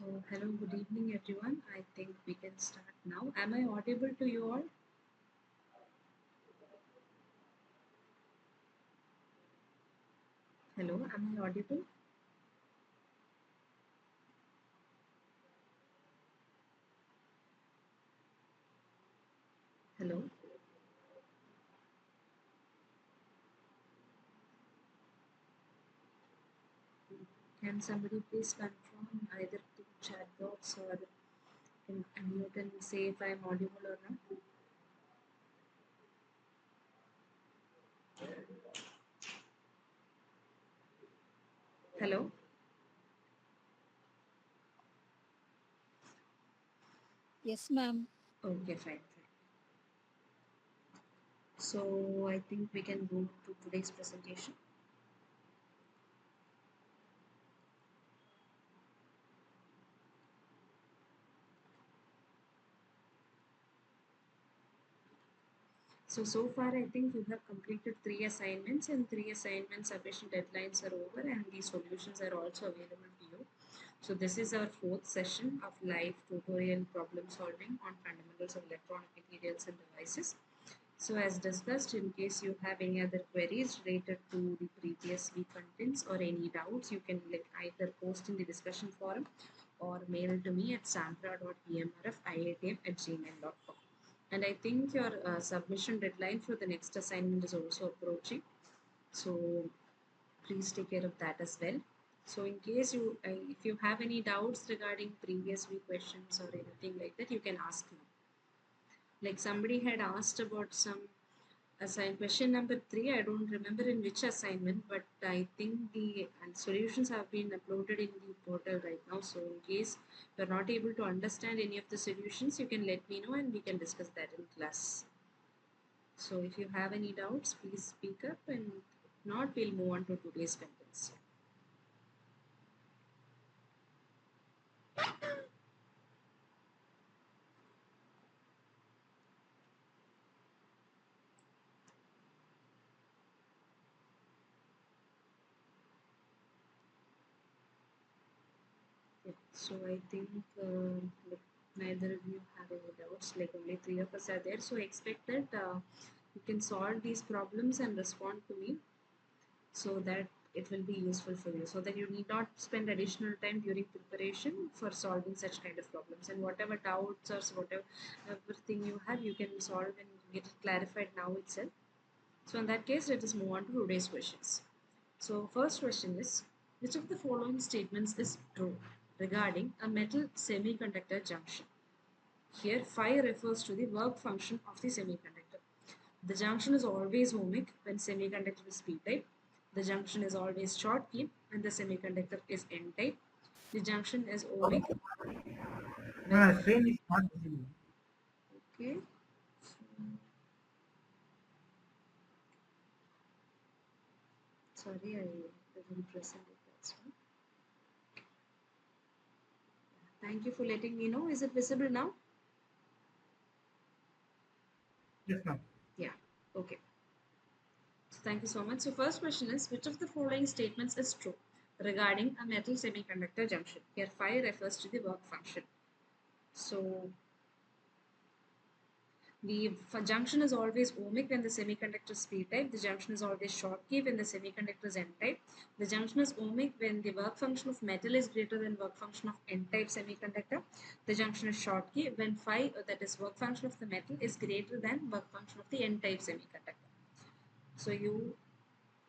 So, hello, good evening, everyone. I think we can start now. Am I audible to you all? Hello, am I audible? Hello, can somebody please confirm either to chat box or can unmute and say if I'm audible or not? Hello? Yes, ma'am. Okay, fine, fine. So, I think we can move to today's presentation. So far I think you have completed three assignments and three assignment submission deadlines are over and the solutions are also available to you. So this is our fourth session of live tutorial problem solving on fundamentals of electronic materials and devices. So as discussed, in case you have any other queries related to the previous week contents or any doubts, you can either post in the discussion forum or mail to me at samra.emrf@gmail.com. And I think your submission deadline for the next assignment is also approaching. So please take care of that as well. So in case you, if you have any doubts regarding previous week questions or anything like that, you can ask me. Like somebody had asked about some question number 3. I don't remember in which assignment, but I think the solutions have been uploaded in the portal right now. So in case you're not able to understand any of the solutions, you can let me know and we can discuss that in class. So if you have any doubts, please speak up, and if not, we'll move on to today's contents. Yeah. So I think like neither of you have any doubts. Like only three of us are there. So I expect that you can solve these problems and respond to me so that it will be useful for you. So that you need not spend additional time during preparation for solving such kind of problems. And whatever doubts or whatever everything you have, you can solve and get it clarified now itself. So in that case, let us move on to today's questions. So first question is, which of the following statements is true regarding a metal semiconductor junction? Here, phi refers to the work function of the semiconductor. The junction is always ohmic when semiconductor is p-type. The junction is always Schottky when the semiconductor is n-type. The junction is ohmic when, Screen is not visible. okay, sorry, I didn't present it. That's one. Thank you for letting me know. Is it visible now? Yes, ma'am. Yeah. Okay. So thank you so much. So first question is, which of the following statements is true regarding a metal semiconductor junction? Here phi refers to the work function. So the junction is always ohmic when the semiconductor is p-type. The junction is always Schottky when the semiconductor is n-type. The junction is ohmic when the work function of metal is greater than work function of n-type semiconductor. The junction is Schottky when phi, that is work function of the metal, is greater than work function of the n-type semiconductor. So you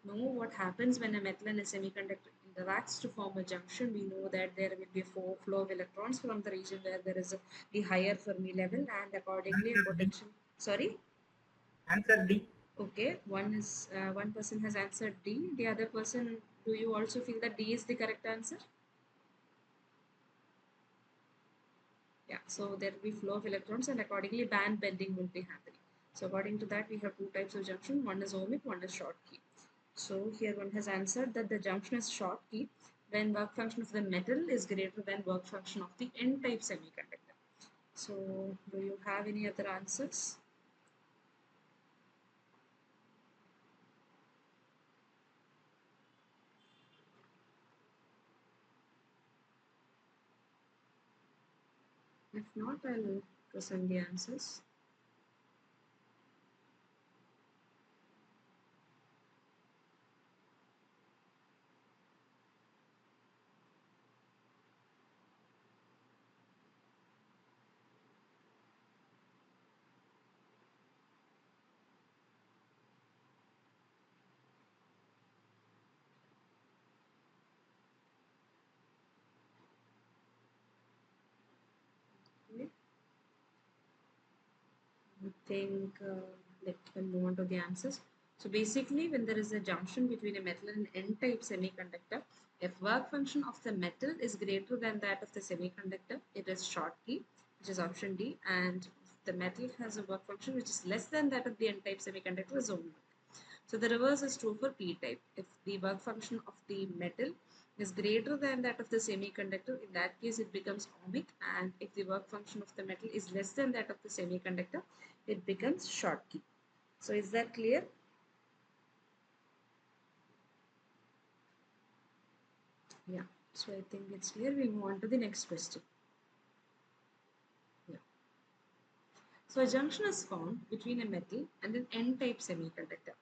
know what happens when a metal and a semiconductor interacts to form a junction. We know that there will be a flow of electrons from the region where there is the higher Fermi level and accordingly Answer D. potential. Sorry. Answer D. Okay, one person has answered D. The other person, do you also feel that D is the correct answer? Yeah. So there will be flow of electrons and accordingly band bending will be happening. So according to that, we have two types of junction. One is ohmic, one is Schottky. So here one has answered that the junction is Schottky when work function of the metal is greater than work function of the n-type semiconductor. So do you have any other answers? If not, I'll present the answers. Okay. I think we'll move on to the answers. So basically, when there is a junction between a metal and N-type semiconductor, if work function of the metal is greater than that of the semiconductor, it is Schottky, which is option D, and if the metal has a work function which is less than that of the N-type semiconductor is ohmic. So the reverse is true for p-type. If the work function of the metal is greater than that of the semiconductor, in that case it becomes ohmic, and if the work function of the metal is less than that of the semiconductor, it becomes Schottky. So is that clear? Yeah. So I think it's clear. We'll move on to the next question. Yeah. So a junction is formed between a metal and an N-type semiconductor.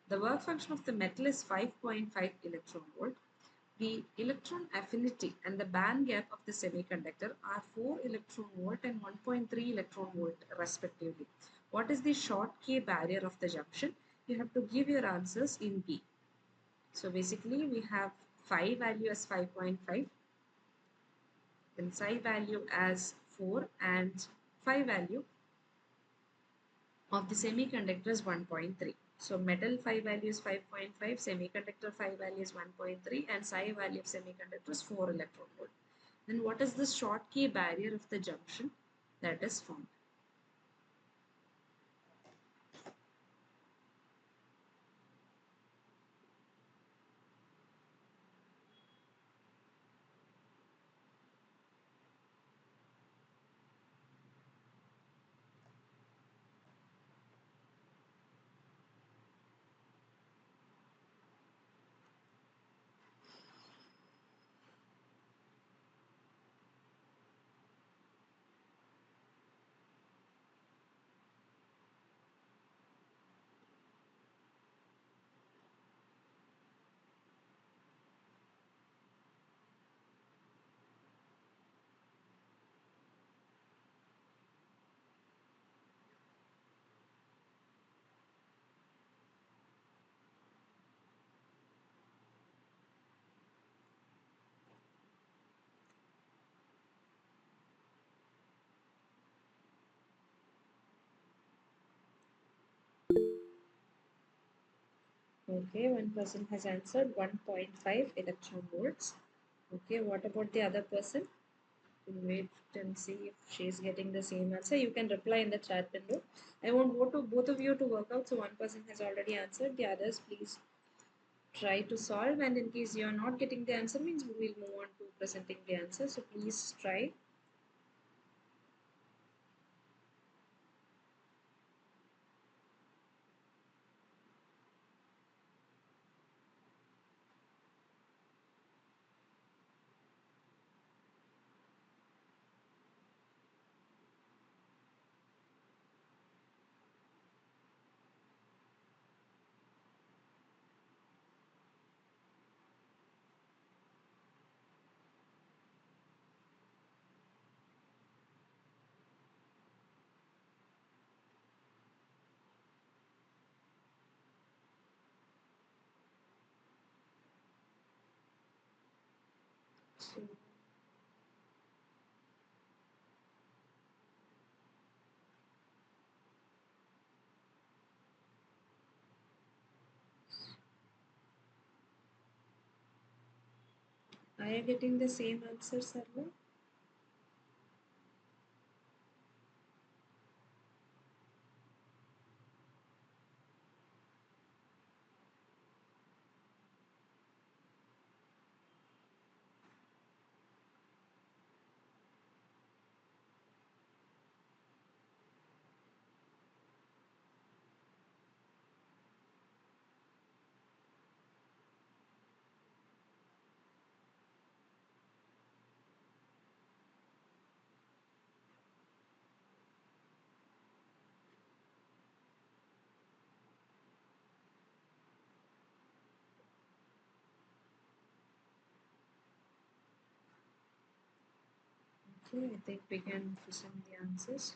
The work function of the metal is 5.5 electron volt. The electron affinity and the band gap of the semiconductor are 4 electron volt and 1.3 electron volt respectively. What is the Schottky barrier of the junction? You have to give your answers in B. So basically we have phi value as 5.5, then psi value as 4, and phi value of the semiconductor is 1.3. So metal phi value is 5.5, semiconductor phi value is 1.3, and psi value of semiconductor is 4 electron volt. Then what is the Schottky barrier of the junction that is formed? Okay, one person has answered 1.5 electron volts. Okay, what about the other person? We'll wait and see if she's getting the same answer. You can reply in the chat window. I want both of you to work out. So one person has already answered. The others, please try to solve. And in case you're not getting the answer, means we will move on to presenting the answer. So please try. So are you getting the same answer, Sarva? Okay, I think we can present the answers.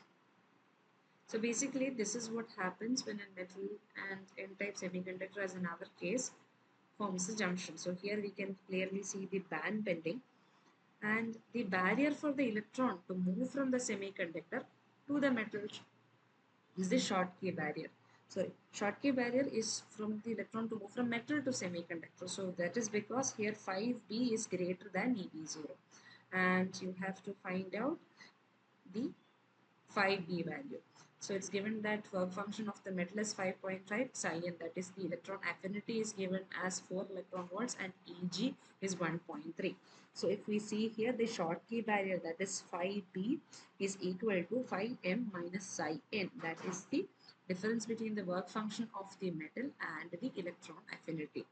So basically, this is what happens when a metal and N-type semiconductor, as in our case, forms a junction. So here we can clearly see the band bending, and the barrier for the electron to move from the semiconductor to the metal is the Schottky barrier. Sorry, Schottky barrier is from the electron to move from metal to semiconductor. So that is because here 5b is greater than EB0, and you have to find out the 5b value. So it's given that work function of the metal is 5.5 psi, and that is the electron affinity is given as 4 electron volts, and Eg is 1.3. So if we see here, the Schottky barrier, that is 5b, is equal to 5m minus psi n. That is the difference between the work function of the metal and the electron affinity.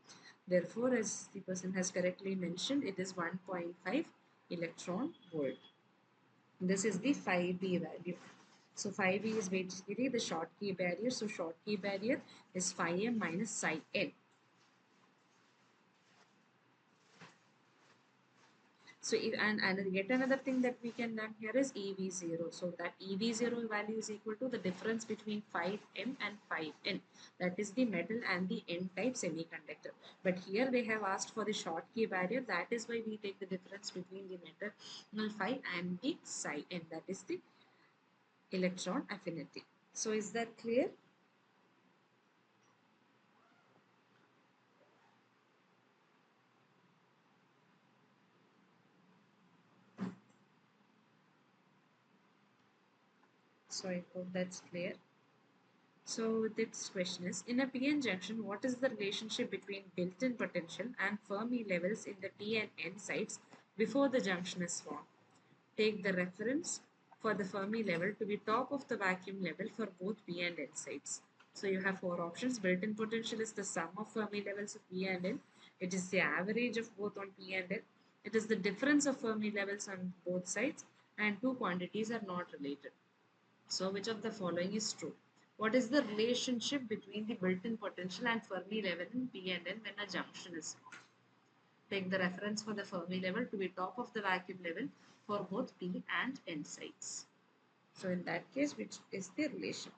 Therefore, as the person has correctly mentioned, it is 1.5 electron volt. This is the 5b value. So 5b is basically the Schottky barrier. So Schottky barrier is 5m minus psi n. So and yet another thing that we can learn here is EV0. So that EV0 value is equal to the difference between 5m and 5n. That is the metal and the N-type semiconductor. But here they have asked for the Schottky barrier. That is why we take the difference between the metal 5 and the psi n. That is the electron affinity. So is that clear? So I hope that's clear. So this question is, in a PN junction, what is the relationship between built-in potential and Fermi levels in the P and N sites before the junction is formed? Take the reference for the Fermi level to be top of the vacuum level for both P and N sites. So you have four options. Built-in potential is the sum of Fermi levels of P and N. It is the average of both on P and N. It is the difference of Fermi levels on both sides, and two quantities are not related. So which of the following is true? What is the relationship between the built-in potential and Fermi level in P and N when a junction is formed? Take the reference for the Fermi level to be top of the vacuum level for both P and N sites. So in that case, which is the relation?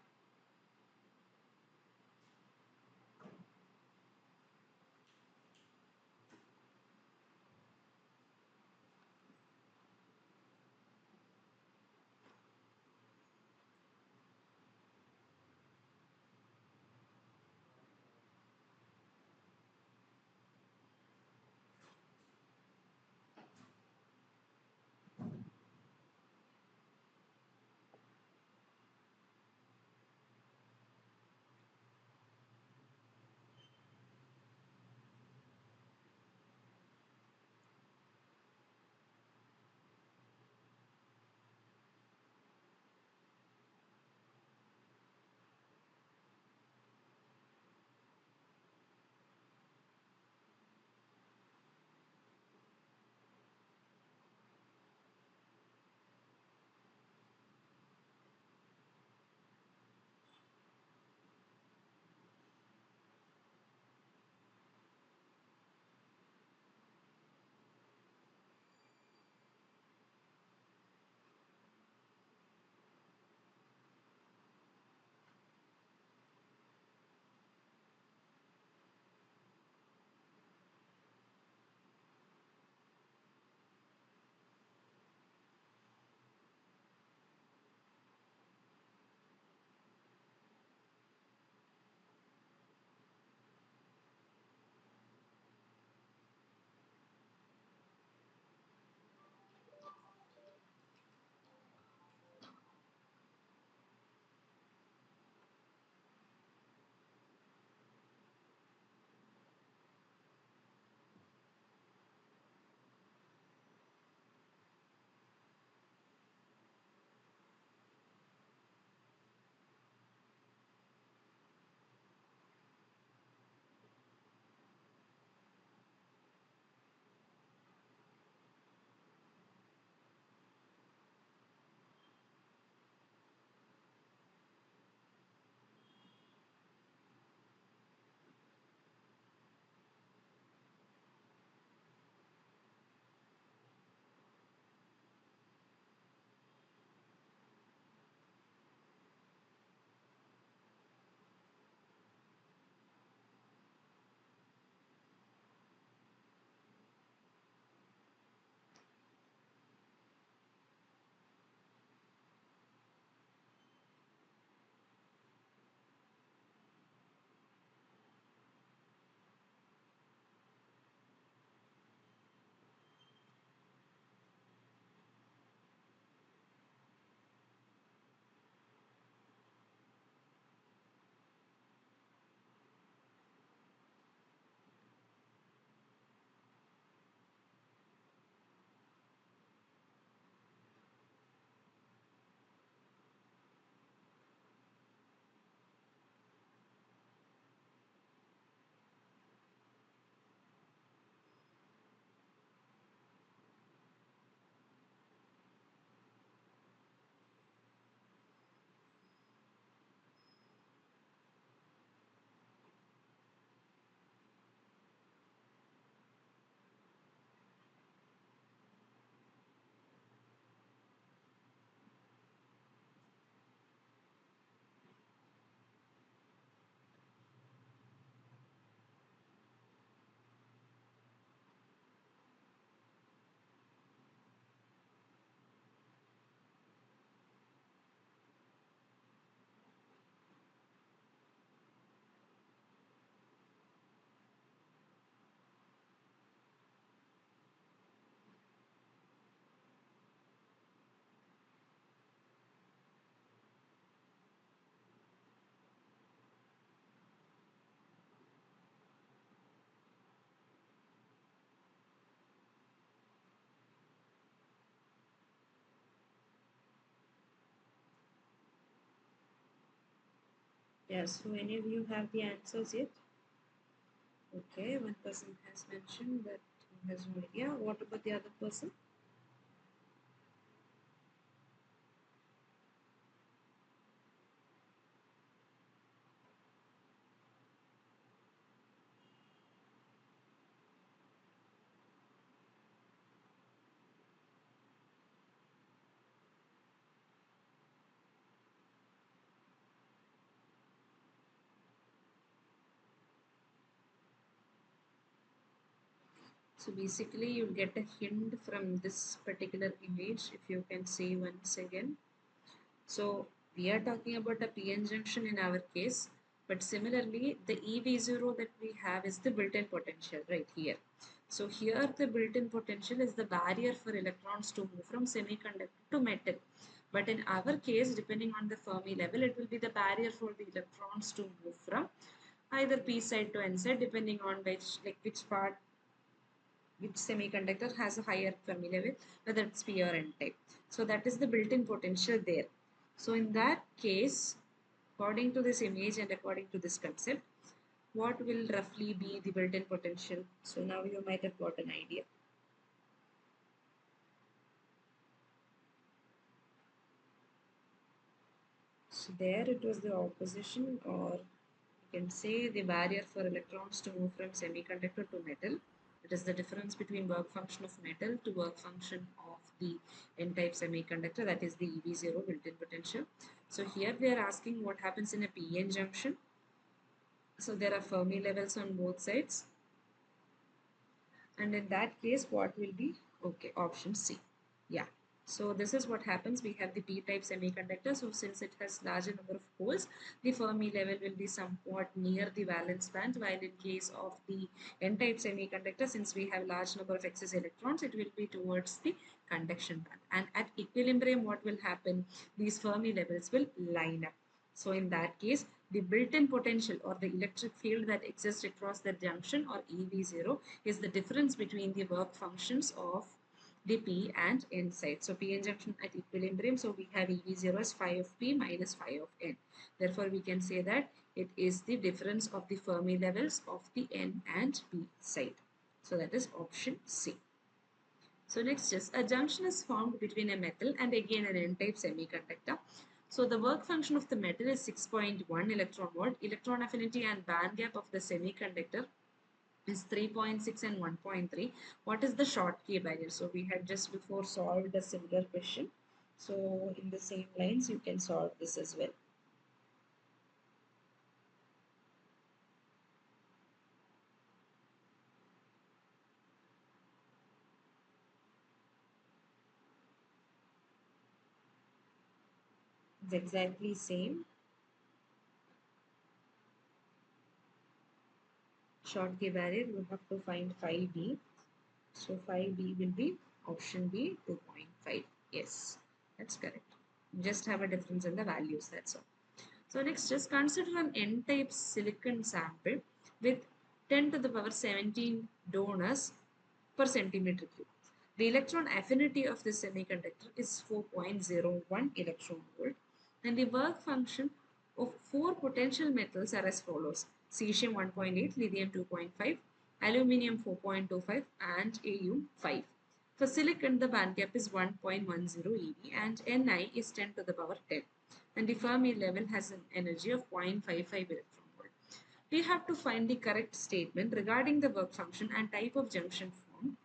Yeah, so any of you have the answers yet? Okay, one person has mentioned that he has no idea. What about the other person? So basically you'll get a hint from this particular image if you can see once again. So we are talking about a PN junction in our case, but similarly the EV0 that we have is the built-in potential right here. So here the built-in potential is the barrier for electrons to move from semiconductor to metal. But in our case, depending on the Fermi level, it will be the barrier for the electrons to move from either P side to N side, depending on which part, which semiconductor has a higher Fermi level, whether it's P or N type. So that is the built-in potential there. So in that case, according to this image and according to this concept, what will roughly be the built-in potential? So now you might have got an idea. So there it was the opposition, or you can say the barrier for electrons to move from semiconductor to metal. It is the difference between work function of metal to work function of the N-type semiconductor, that is the EV0 built-in potential. So here we are asking what happens in a PN junction. So there are Fermi levels on both sides. And in that case, what will be? Okay, option C. Yeah. So this is what happens. We have the p-type semiconductor. So since it has larger number of holes, the Fermi level will be somewhat near the valence band. While in case of the n-type semiconductor, since we have large number of excess electrons, it will be towards the conduction band. And at equilibrium, what will happen? These Fermi levels will line up. So in that case, the built-in potential or the electric field that exists across the junction, or EV0, is the difference between the work functions of the P and N side. So PN junction at equilibrium, so we have EV0 as phi of P minus phi of N. Therefore, we can say that it is the difference of the Fermi levels of the N and P side. So that is option C. So next is a junction is formed between a metal and again an N-type semiconductor. So the work function of the metal is 6.1 electron volt. Electron affinity and band gap of the semiconductor is 3.6 and 1.3. What is the Schottky barrier? So we had just before solved a similar question. So in the same lines, you can solve this as well. It's exactly same. Schottky barrier, you have to find phi b. So phi b will be option B, 2.5. Yes, that's correct. Just have a difference in the values, that's all. So next, just consider an N-type silicon sample with 10 to the power 17 donors per centimeter cube. The electron affinity of this semiconductor is 4.01 electron volt, and the work function of four potential metals are as follows: cesium 1.8, lithium 2.5, aluminium 4.25, and Au 5. For silicon, the band gap is 1.10 eV and Ni is 10 to the power 10, and the Fermi level has an energy of 0.55 electron volt. We have to find the correct statement regarding the work function and type of junction formed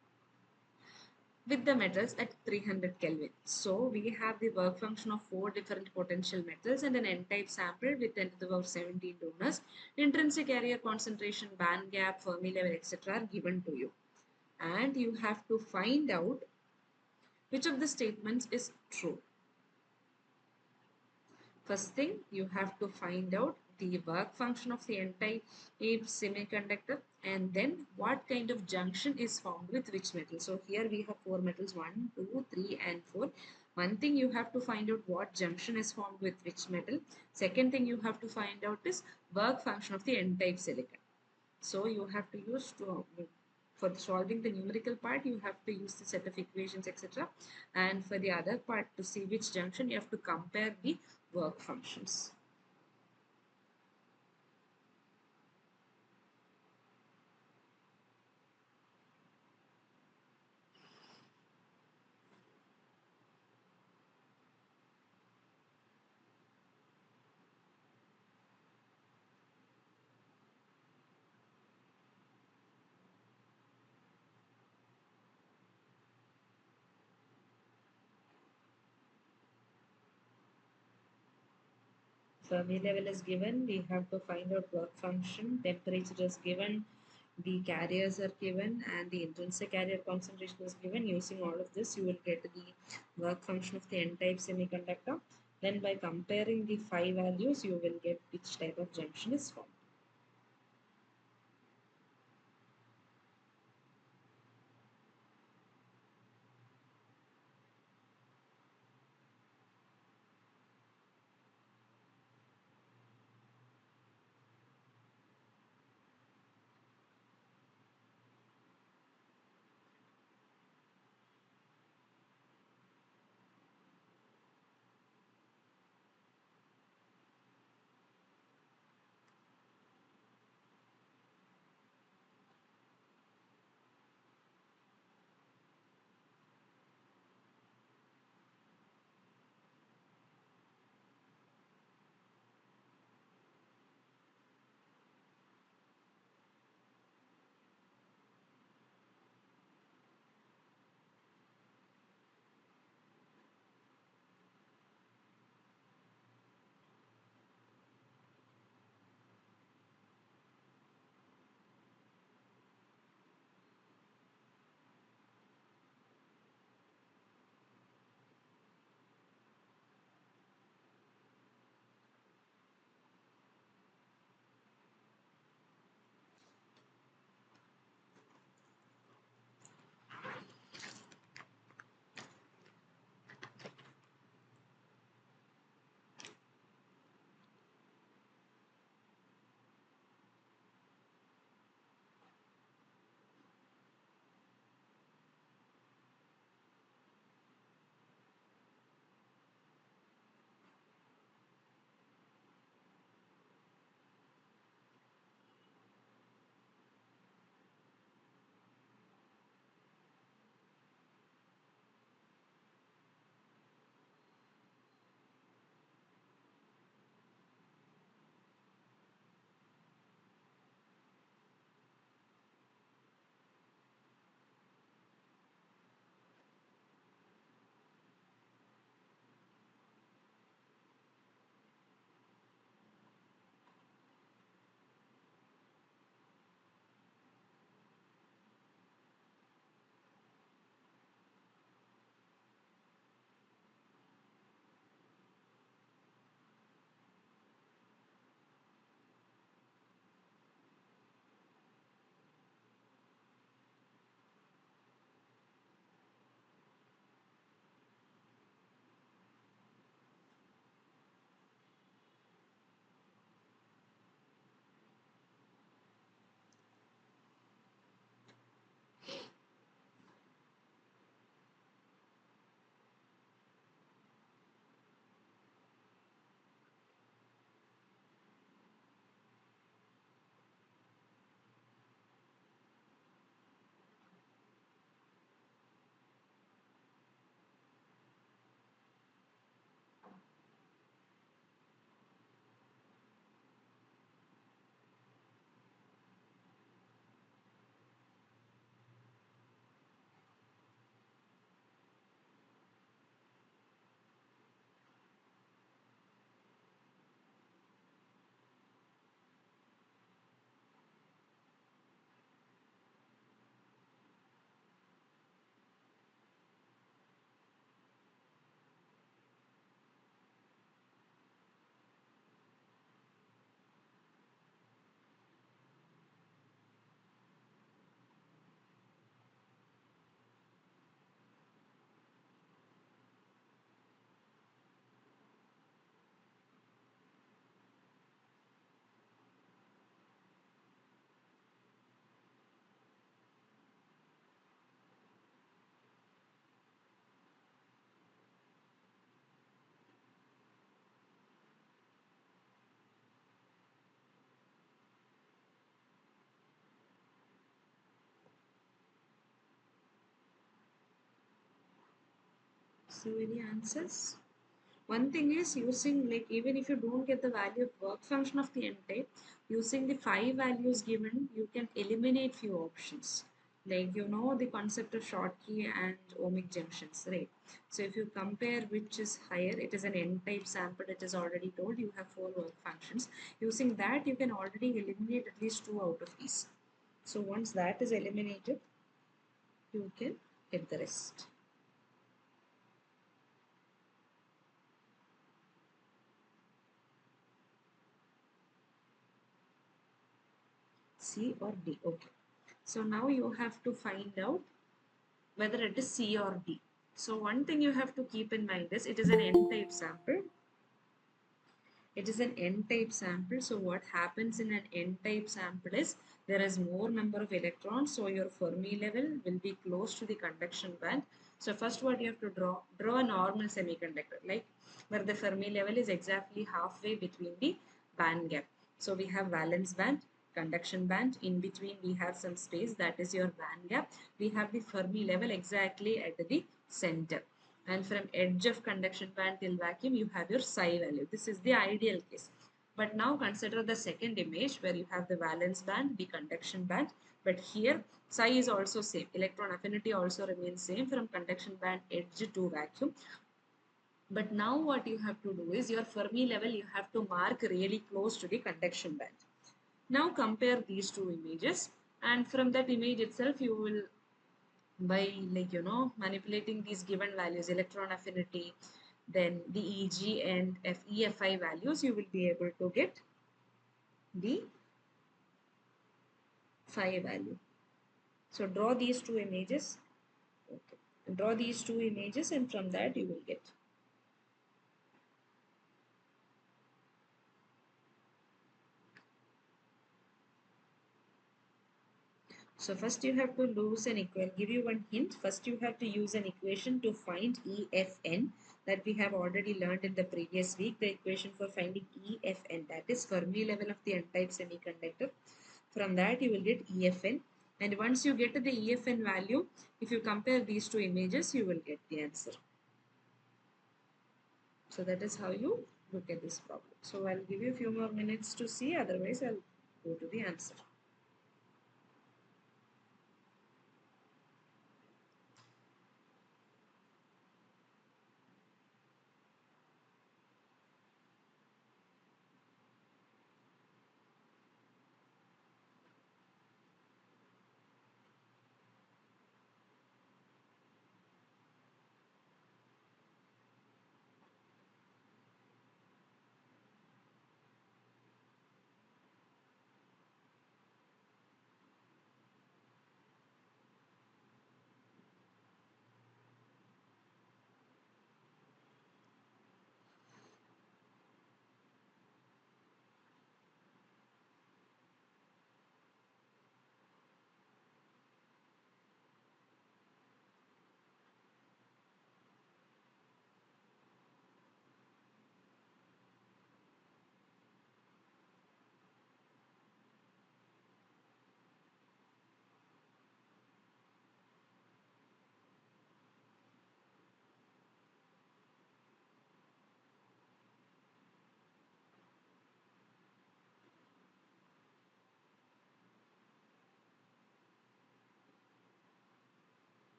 with the metals at 300 Kelvin. So we have the work function of four different potential metals and an N-type sample with 10 to the power 17 donors. Intrinsic area, concentration, band gap, Fermi level, etc. are given to you. And you have to find out which of the statements is true. First thing, you have to find out the work function of the N-type semiconductor, and then what kind of junction is formed with which metal. So here we have four metals, 1, 2, 3 and 4. One thing you have to find out what junction is formed with which metal. Second thing you have to find out is work function of the N-type silicon. So you have to use for solving the numerical part, you have to use the set of equations, etc. And for the other part, to see which junction, you have to compare the work functions. Fermi level is given, we have to find out work function, temperature is given, the carriers are given, and the intrinsic carrier concentration is given. Using all of this, you will get the work function of the n-type semiconductor. Then by comparing the phi values, you will get which type of junction is formed. So any answers? One thing is using, like, even if you don't get the value of work function of the n-type, using the phi values given, you can eliminate few options. Like you know the concept of Schottky and ohmic junctions, right? So if you compare which is higher, it is an n-type sample. It is already told you have four work functions. Using that, you can already eliminate at least two out of these. So once that is eliminated, you can get the rest. C or D. Okay. So now you have to find out whether it is C or D. So one thing you have to keep in mind is it is an n-type sample. It is an n-type sample. So what happens in an n-type sample is there is more number of electrons. So your Fermi level will be close to the conduction band. So first what you have to draw a normal semiconductor, like where the Fermi level is exactly halfway between the band gap. So we have valence band, conduction band. In between we have some space, that is your band gap. We have the Fermi level exactly at the center. And from edge of conduction band till vacuum, you have your psi value. This is the ideal case. But now consider the second image where you have the valence band, the conduction band. But here psi is also same. Electron affinity also remains same from conduction band edge to vacuum. But now what you have to do is your Fermi level you have to mark really close to the conduction band. Now compare these two images, and from that image itself you will, by manipulating these given values, electron affinity, then the Eg and EFI values, you will be able to get the phi value. So draw these two images. Okay. Draw these two images, and from that you will get. So first you have to use an equation. Give you one hint. First you have to use an equation to find EFN that we have already learned in the previous week. The equation for finding EFN, that is Fermi level of the n-type semiconductor. From that you will get EFN. And once you get to the EFN value, if you compare these two images, you will get the answer. So that is how you look at this problem. So I'll give you a few more minutes to see. Otherwise, I'll go to the answer.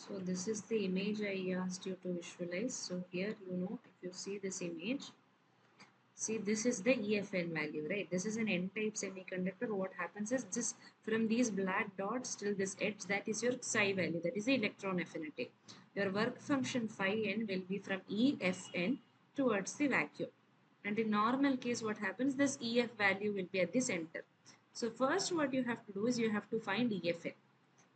So this is the image I asked you to visualize. So here, if you see this image, see this is the EFN value, right? This is an N-type semiconductor. What happens is this, from these black dots till this edge, that is your psi value, that is the electron affinity. Your work function phi n will be from EFN towards the vacuum. And in normal case, what happens, this EF value will be at the center. So first what you have to do is you have to find EFN.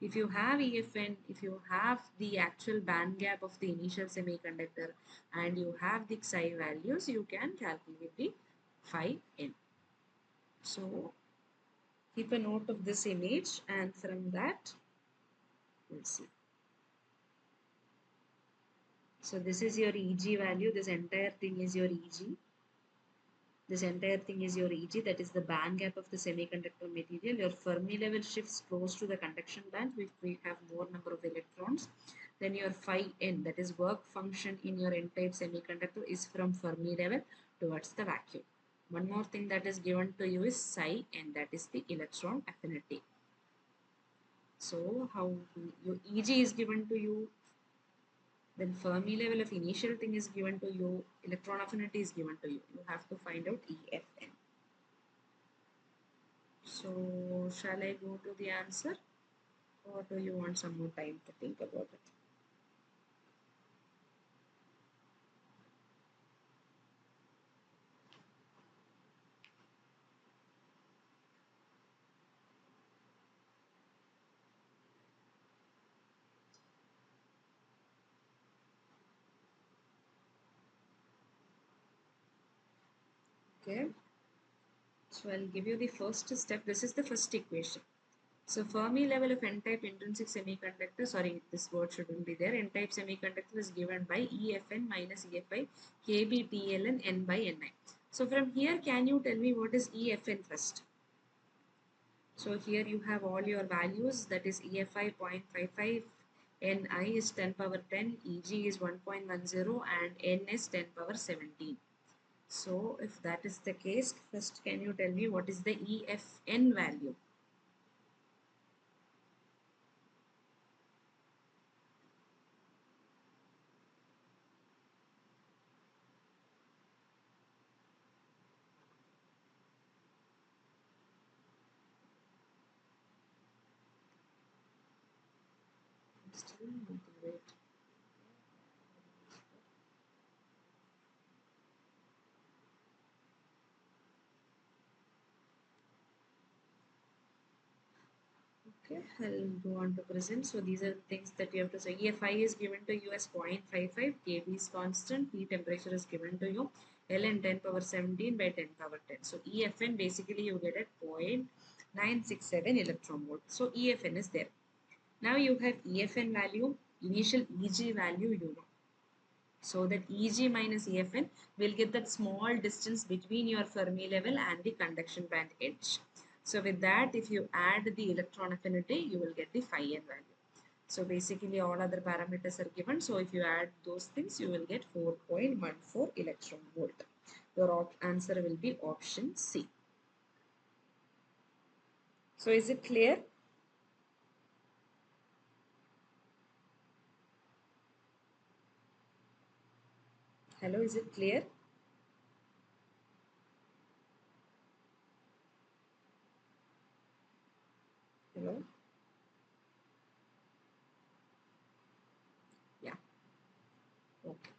If you have EFN, if you have the actual band gap of the initial semiconductor and you have the psi values, you can calculate the phi n. So keep a note of this image, and from that we'll see. So this is your Eg value. This entire thing is your Eg. This entire thing is your Eg, that is the band gap of the semiconductor material. Your Fermi level shifts close to the conduction band, which we have more number of electrons. Then your phi n, that is work function in your n-type semiconductor, is from Fermi level towards the vacuum. One more thing that is given to you is psi n, that is the electron affinity. So how your Eg is given to you, then Fermi level of initial thing is given to you, electron affinity is given to you. You have to find out EFN. So shall I go to the answer, or do you want some more time to think about it? Okay. So I'll give you the first step. This is the first equation. So Fermi level of n-type intrinsic semiconductor, sorry, this word shouldn't be there. N-type semiconductor is given by EFN minus EFI KBTLN n by Ni. So from here, can you tell me what is EFN first? So here you have all your values, that is EFI 0.55, Ni is 10 power 10, Eg is 1.10, and N is 10 power 17. So if that is the case, first can you tell me what is the EFN value? Still nothing, wait. Okay, I'll go on to present. So these are the things that you have to say. EFI is given to you as 0.55, KB is constant, T temperature is given to you, Ln 10 power 17 by 10 power 10. So EFN basically you get at 0.967 electron volt. So EFN is there. Now you have EFN value, initial EG value you know. So that Eg minus EFN will get that small distance between your Fermi level and the conduction band edge. So with that, if you add the electron affinity, you will get the phi n value. So basically all other parameters are given. So if you add those things, you will get 4.14 electron volt. Your answer will be option C. So is it clear? Hello, is it clear? Hello? Yeah. Okay.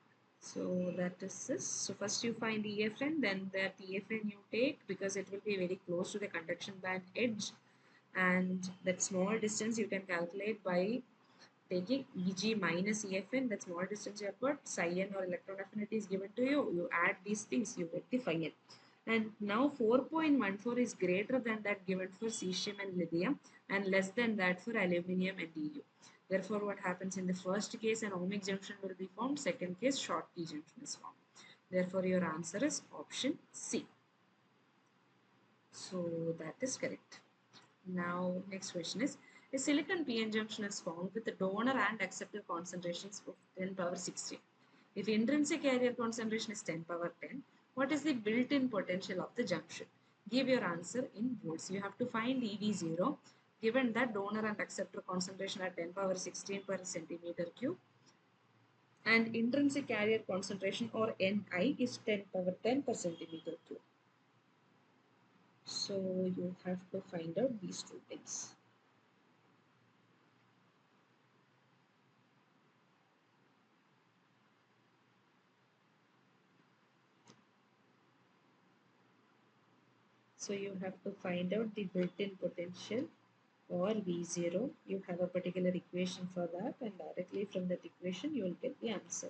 So that is this. So first you find EFN, then that EFN you take because it will be very close to the conduction band edge, and that small distance you can calculate by taking Eg minus EFN. That small distance you have got, psi n or electron affinity is given to you. You add these things, you get the phi n. And now 4.14 is greater than that given for cesium and lithium, and less than that for aluminium and Gu. Therefore, what happens in the first case, an ohmic junction will be formed. Second case, Schottky junction is formed. Therefore, your answer is option C. So that is correct. Now, next question is, a silicon PN junction is formed with the donor and acceptor concentrations of 10 power 16. If intrinsic carrier concentration is 10 power 10, what is the built-in potential of the junction? Give your answer in volts. You have to find EV0 given that donor and acceptor concentration are 10 power 16 per centimeter cube and intrinsic carrier concentration or Ni is 10 power 10 per centimeter cube. So you have to find out these two things. So you have to find out the built-in potential or V0. You have a particular equation for that, and directly from that equation you will get the answer.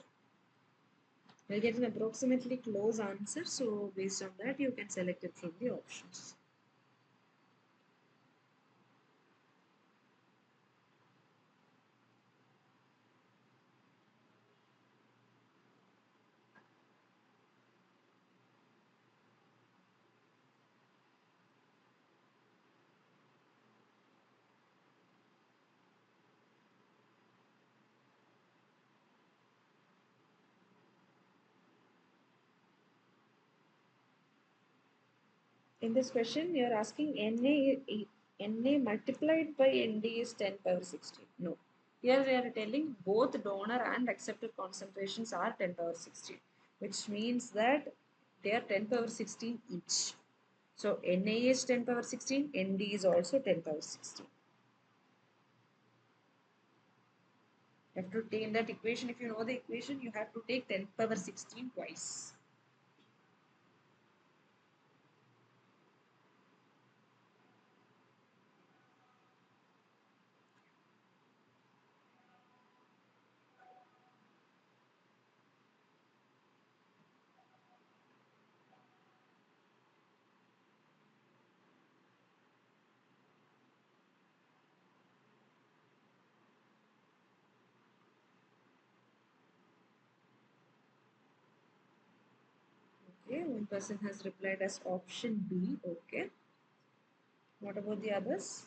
You'll get an approximately close answer. So based on that, you can select it from the options. In this question, you are asking Na multiplied by Nd is 10 power 16. No. Here we are telling both donor and acceptor concentrations are 10 power 16, which means that they are 10 power 16 each. So Na is 10 power 16, Nd is also 10 power 16. You have to take in that equation. If you know the equation, you have to take 10 power 16 twice. Okay, one person has replied as option B. Okay. What about the others?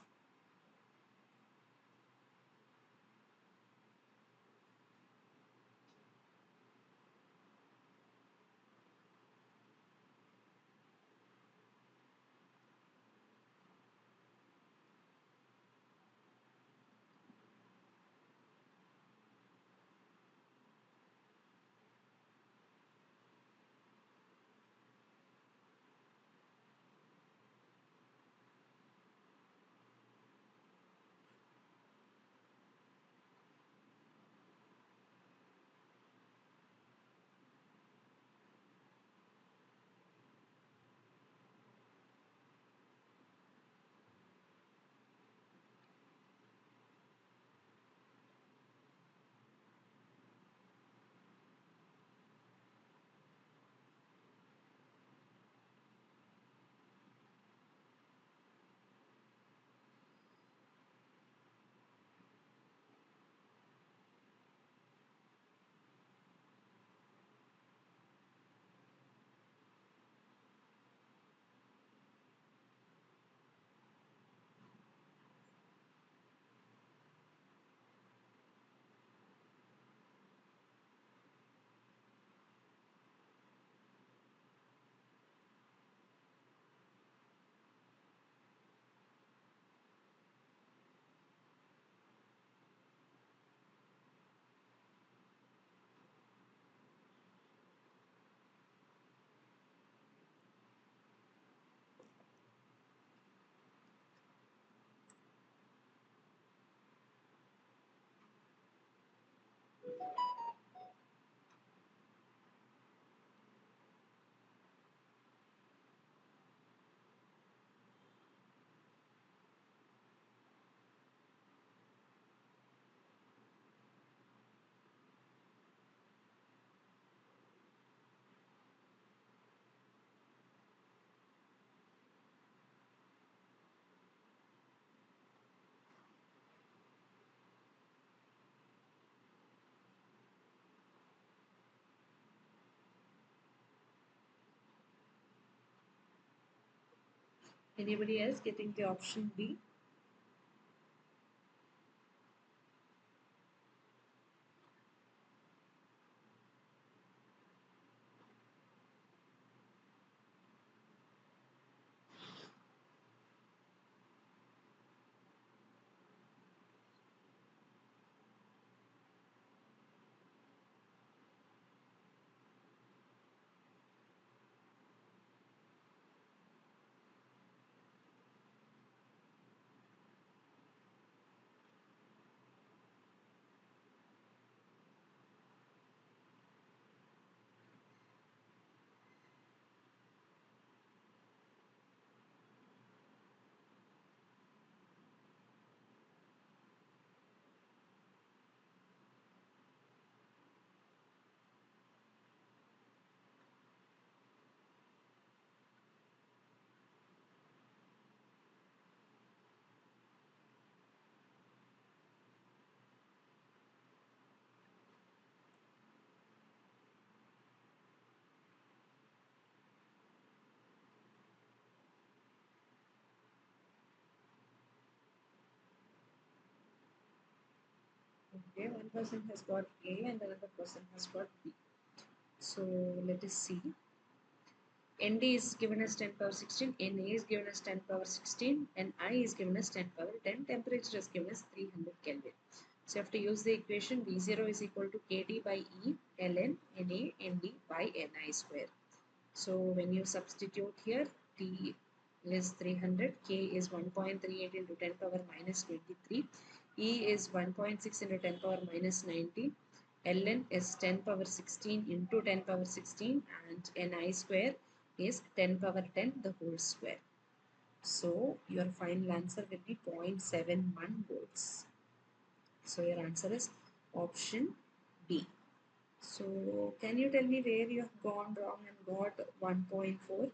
Anybody else getting the option B? Okay, one person has got A and another person has got B. So let us see. ND is given as 10 power 16, Na is given as 10 power 16, and I is given as 10 power 10. Temperature is given as 300 Kelvin. So you have to use the equation V0 is equal to Kd by E ln Na Nd by Ni square. So when you substitute here, T is 300, K is 1.38 into 10 power minus 23, E is 1.6 into 10 power minus 19, ln is 10 power 16 into 10 power 16, and Ni square is 10 power 10 the whole square. So your final answer will be 0.71 volts. So your answer is option B. So can you tell me where you have gone wrong and got 1.4?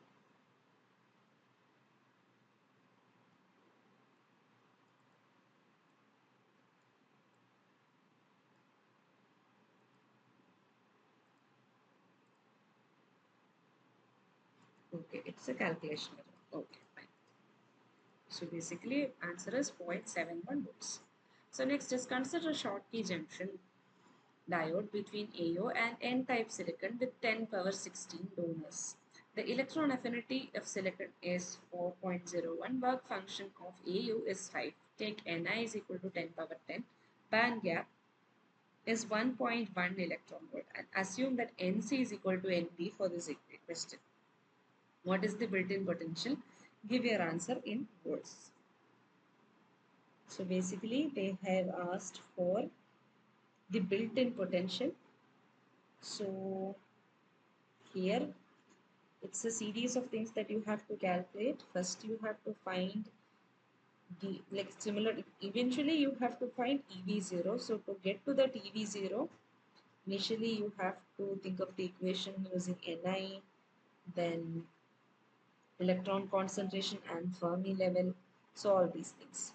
Okay, it's a calculation error. Okay, fine. So basically answer is 0.71 volts. So next is consider Schottky junction diode between AO and N-type silicon with 10 power 16 donors. The electron affinity of silicon is 4.01. Work function of AU is 5. Take Ni is equal to 10 power 10. Band gap is 1.1 electron volt, and assume that Nc is equal to Nb for this question. What is the built-in potential? Give your answer in volts. So basically they have asked for the built-in potential. So here it's a series of things that you have to calculate. First you have to find the similar, eventually you have to find EV0. So to get to that EV0, initially you have to think of the equation using Ni, then electron concentration and Fermi level. So all these things.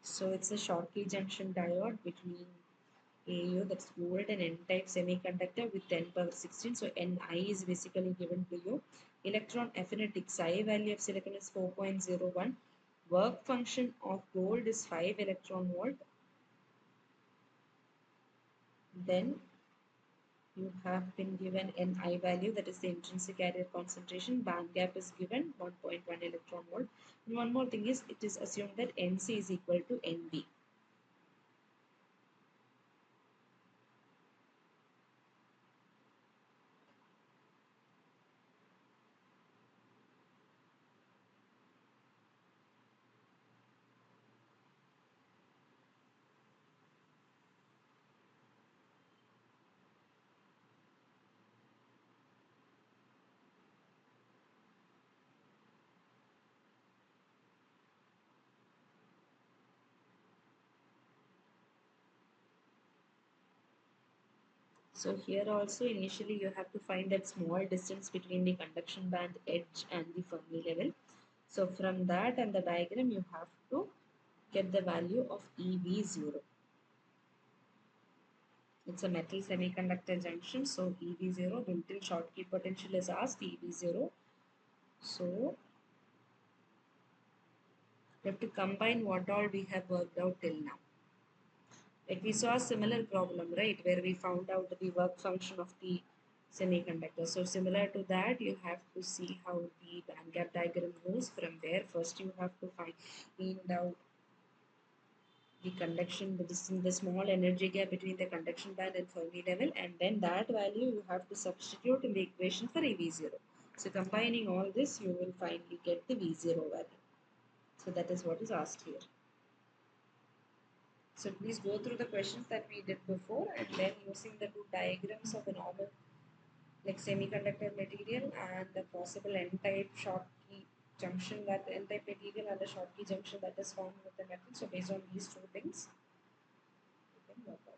So it's a Schottky junction diode between AU, that's gold, and N-type semiconductor with 10 power 16. So Ni is basically given to you. Electron affinity psi value of silicon is 4.01. Work function of gold is 5 electron volt. Then you have been given Ni value, that is the intrinsic carrier concentration. Band gap is given 1.1 electron volt. And one more thing is, it is assumed that Nc is equal to Nb. So here also initially you have to find that small distance between the conduction band edge and the Fermi level. So from that and the diagram you have to get the value of EV0. It's a metal semiconductor junction, so EV0, built-in Schottky potential is asked, EV0. So we have to combine what all we have worked out till now. Like we saw a similar problem, right, where we found out the work function of the semiconductor. So similar to that, you have to see how the band gap diagram goes. From there, first you have to find out the conduction, the distance, the small energy gap between the conduction band and Fermi level, and then that value you have to substitute in the equation for EV0. So combining all this, you will finally get the V0 value. So that is what is asked here. So please go through the questions that we did before, and then using the two diagrams of a normal semiconductor material and the possible N-type Schottky junction, that N-type material and the Schottky junction that is formed with the metal. So based on these two things, you can work out.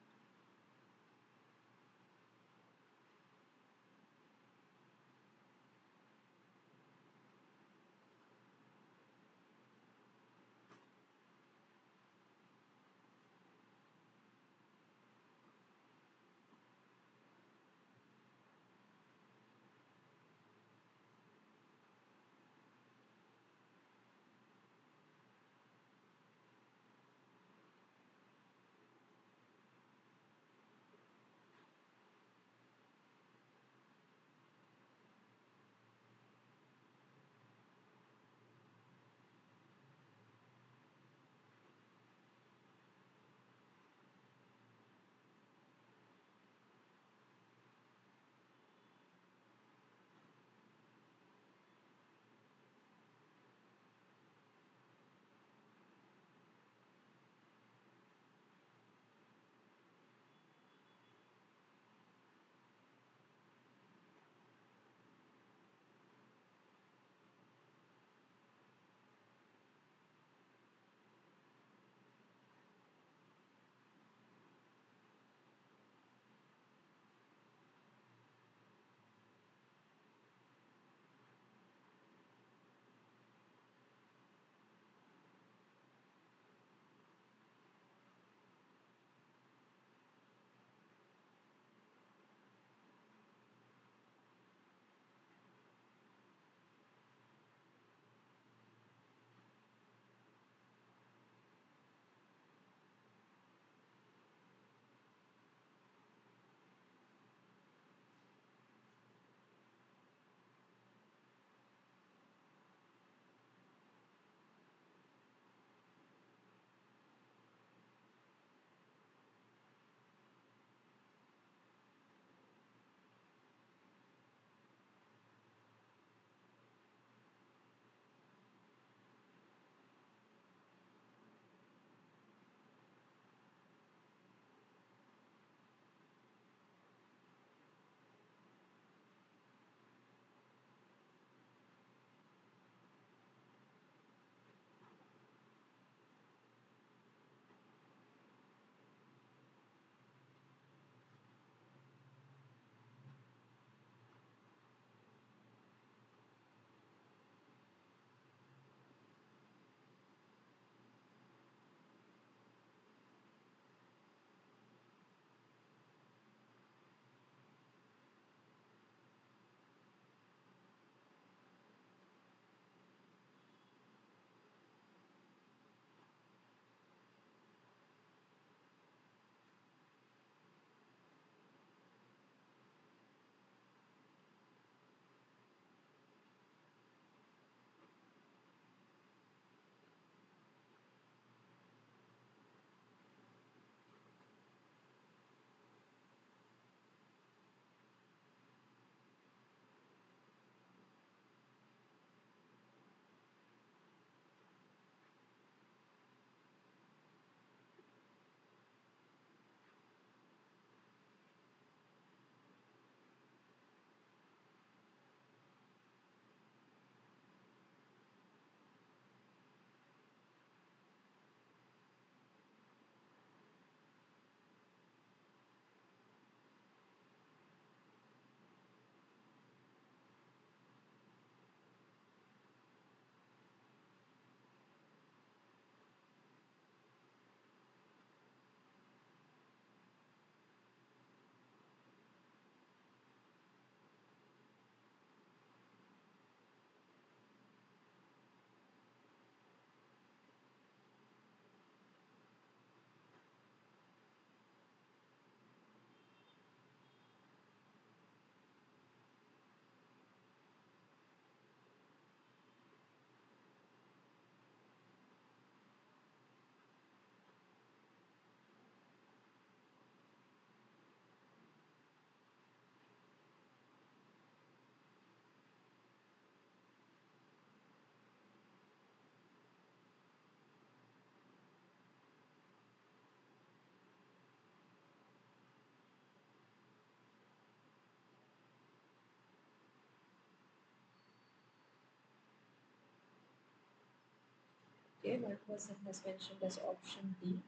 Okay, one person has mentioned as option D.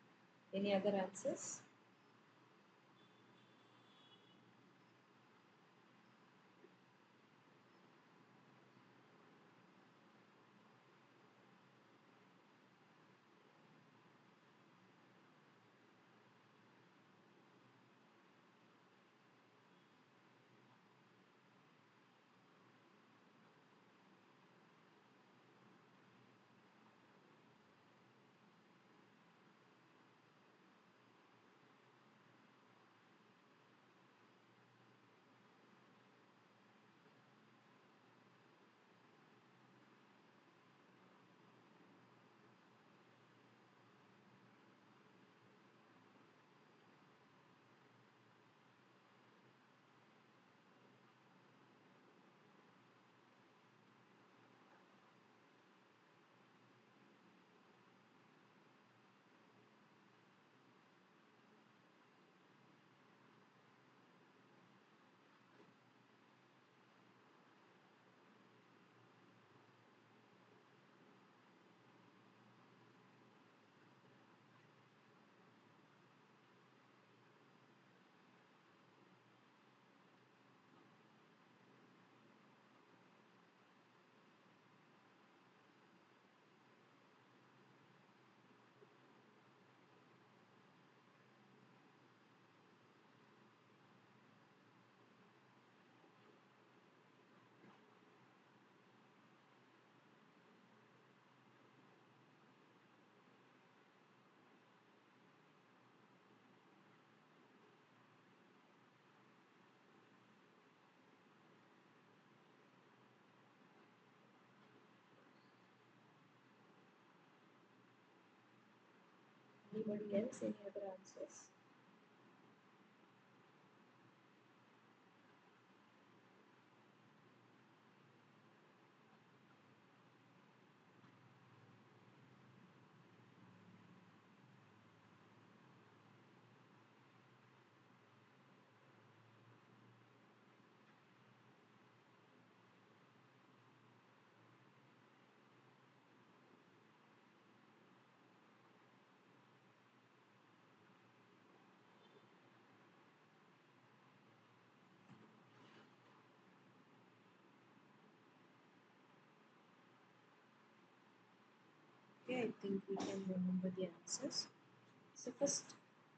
Any other answers? Anybody else? Any other answers? Okay, I think we can remember the answers. So first,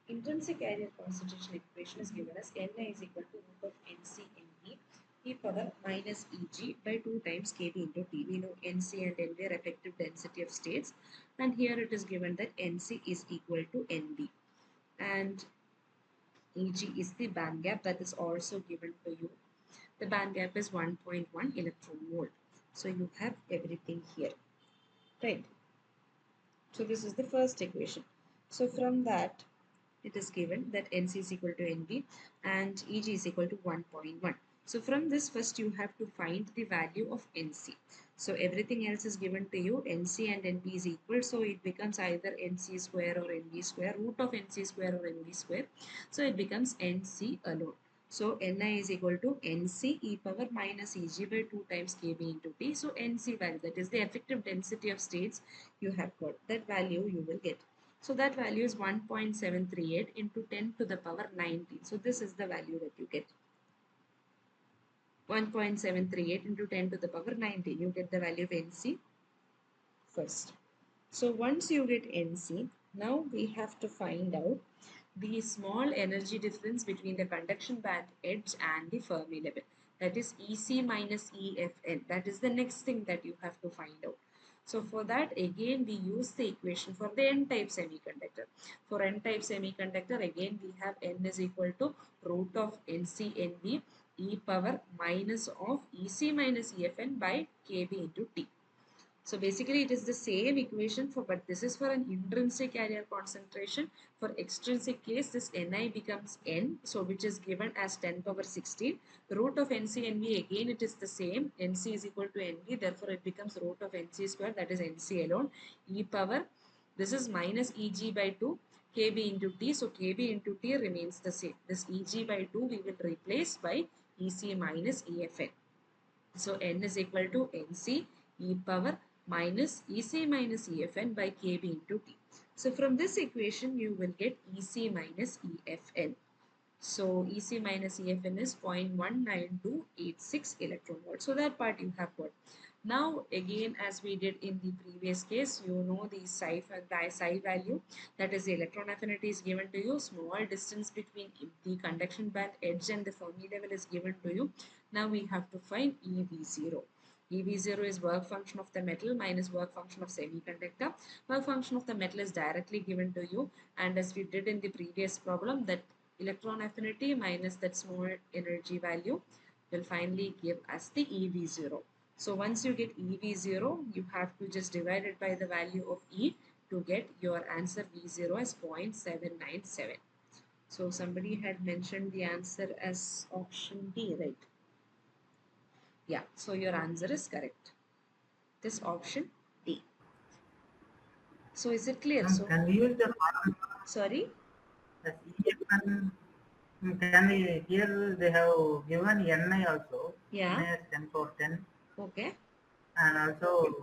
intrinsic carrier concentration equation is given as Ni is equal to root of Nc Nv e power minus Eg by 2 times Kb into T. We know Nc and Nv are effective density of states, and here it is given that Nc is equal to Nv, and Eg is the band gap that is also given to you. The band gap is 1.1 electron volt. So you have everything here, right? So this is the first equation. So from that, it is given that Nc is equal to Nv and Eg is equal to 1.1. So from this, first you have to find the value of Nc. So everything else is given to you. Nc and Nv is equal. So it becomes either Nc square or Nv square, root of Nc square or Nv square. So it becomes Nc alone. So Ni is equal to Nc e power minus Eg by 2 times Kb into T. So Nc value, that is the effective density of states, you have got. That value you will get. So that value is 1.738 into 10 to the power 19. So this is the value that you get. 1.738 into 10 to the power 19. You get the value of Nc first. So once you get Nc, now we have to find out the small energy difference between the conduction band edge and the Fermi level. That is Ec minus EFn. That is the next thing that you have to find out. So for that, again we use the equation for the n-type semiconductor. For n-type semiconductor, again we have n is equal to root of NcNv e power minus of Ec minus EFn by Kb into T. So basically it is the same equation for, but this is for an intrinsic carrier concentration. For extrinsic case, this Ni becomes N, so which is given as 10 power 16. Root of NcNv, again it is the same. Nc is equal to Nv, therefore it becomes root of Nc square, that is Nc alone. E power, this is minus Eg by 2, Kb into T, so Kb into T remains the same. This Eg by 2 we will replace by Ec minus EFn. So N is equal to Nc e power minus EC minus EFN by KB into T. So from this equation, you will get EC minus EFN. So EC minus EFN is 0.19286 electron volt. So that part you have got. Now again, as we did in the previous case, you know the psi value, that is the electron affinity is given to you. Small distance between the conduction band edge and the Fermi level is given to you. Now we have to find EV0. EV0 is work function of the metal minus work function of semiconductor. Work function of the metal is directly given to you, and as we did in the previous problem, that electron affinity minus that small energy value will finally give us the EV0. So once you get EV0, you have to just divide it by the value of E to get your answer V0 as 0.797. So somebody had mentioned the answer as option D, right? Yeah, so your answer is correct. This option D. So is it clear? Ma'am, So can we use the formula sorry. as EFN? Can we here they have given Ni also, Ni Yeah. as 10 power 10, Okay. and also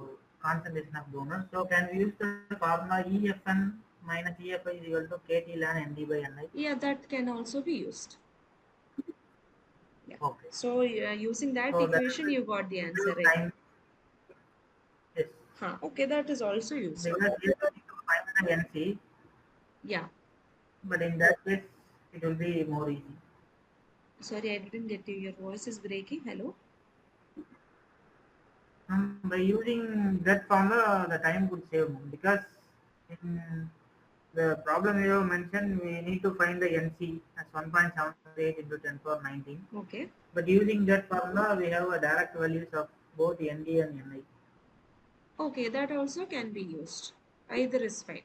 concentration of donors. So can we use the formula EFN minus EFI is equal to KT ln ND by Ni? Yeah, that can also be used. Yeah. Okay. So using that So that equation, you got the answer will right. time, yes, Huh. Okay, that is also useful. because here we need to find the NC, Yeah. but in that case it will be more easy. Sorry, I didn't get you. Your voice is breaking. Hello. By using that formula, the time could save more, because in the problem you have mentioned, we need to find the NC as 1.78 into 10 power 19. Okay. But using that formula, we have a direct values of both ND and Ni. Okay, that also can be used. Either is fine.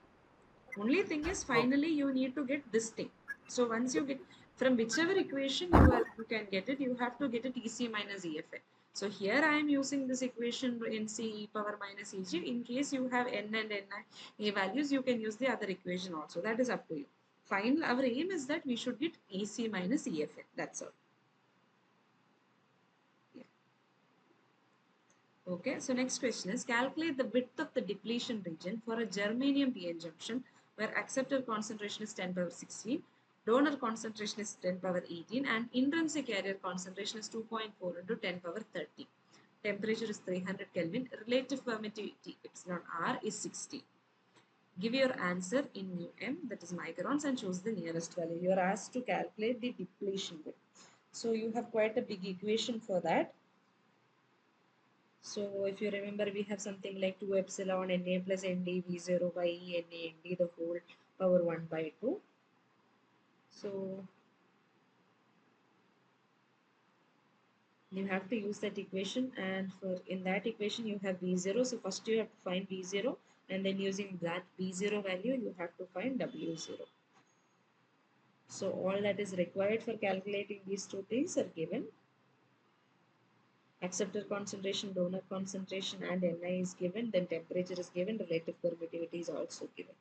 Only thing is, Okay. finally, you need to get this thing. So once you get from whichever equation you can get it, you have to get it EC minus EFN. So here I am using this equation NC e power minus EG. In case you have N and Ni values, you can use the other equation also. That is up to you. Final, our aim is that we should get EC minus EFN. That's all. Yeah. Okay, so next question is calculate the width of the depletion region for a germanium PN junction where acceptor concentration is 10 power 16, donor concentration is 10 power 18, and intrinsic carrier concentration is 2.4 into 10 power 30. Temperature is 300 Kelvin. Relative permittivity epsilon R is 60. Give your answer in mu m, that is microns, and choose the nearest value. You are asked to calculate the depletion width. So you have quite a big equation for that. So if you remember, we have something like 2 epsilon Na plus Nd V0 by E Na Nd the whole power 1 by 2. So you have to use that equation, and for in that equation you have V0. So first you have to find V0, and then using that V0 value you have to find W0. So all that is required for calculating these two things are given. Acceptor concentration, donor concentration, and Ni is given. Then temperature is given. Relative permittivity is also given.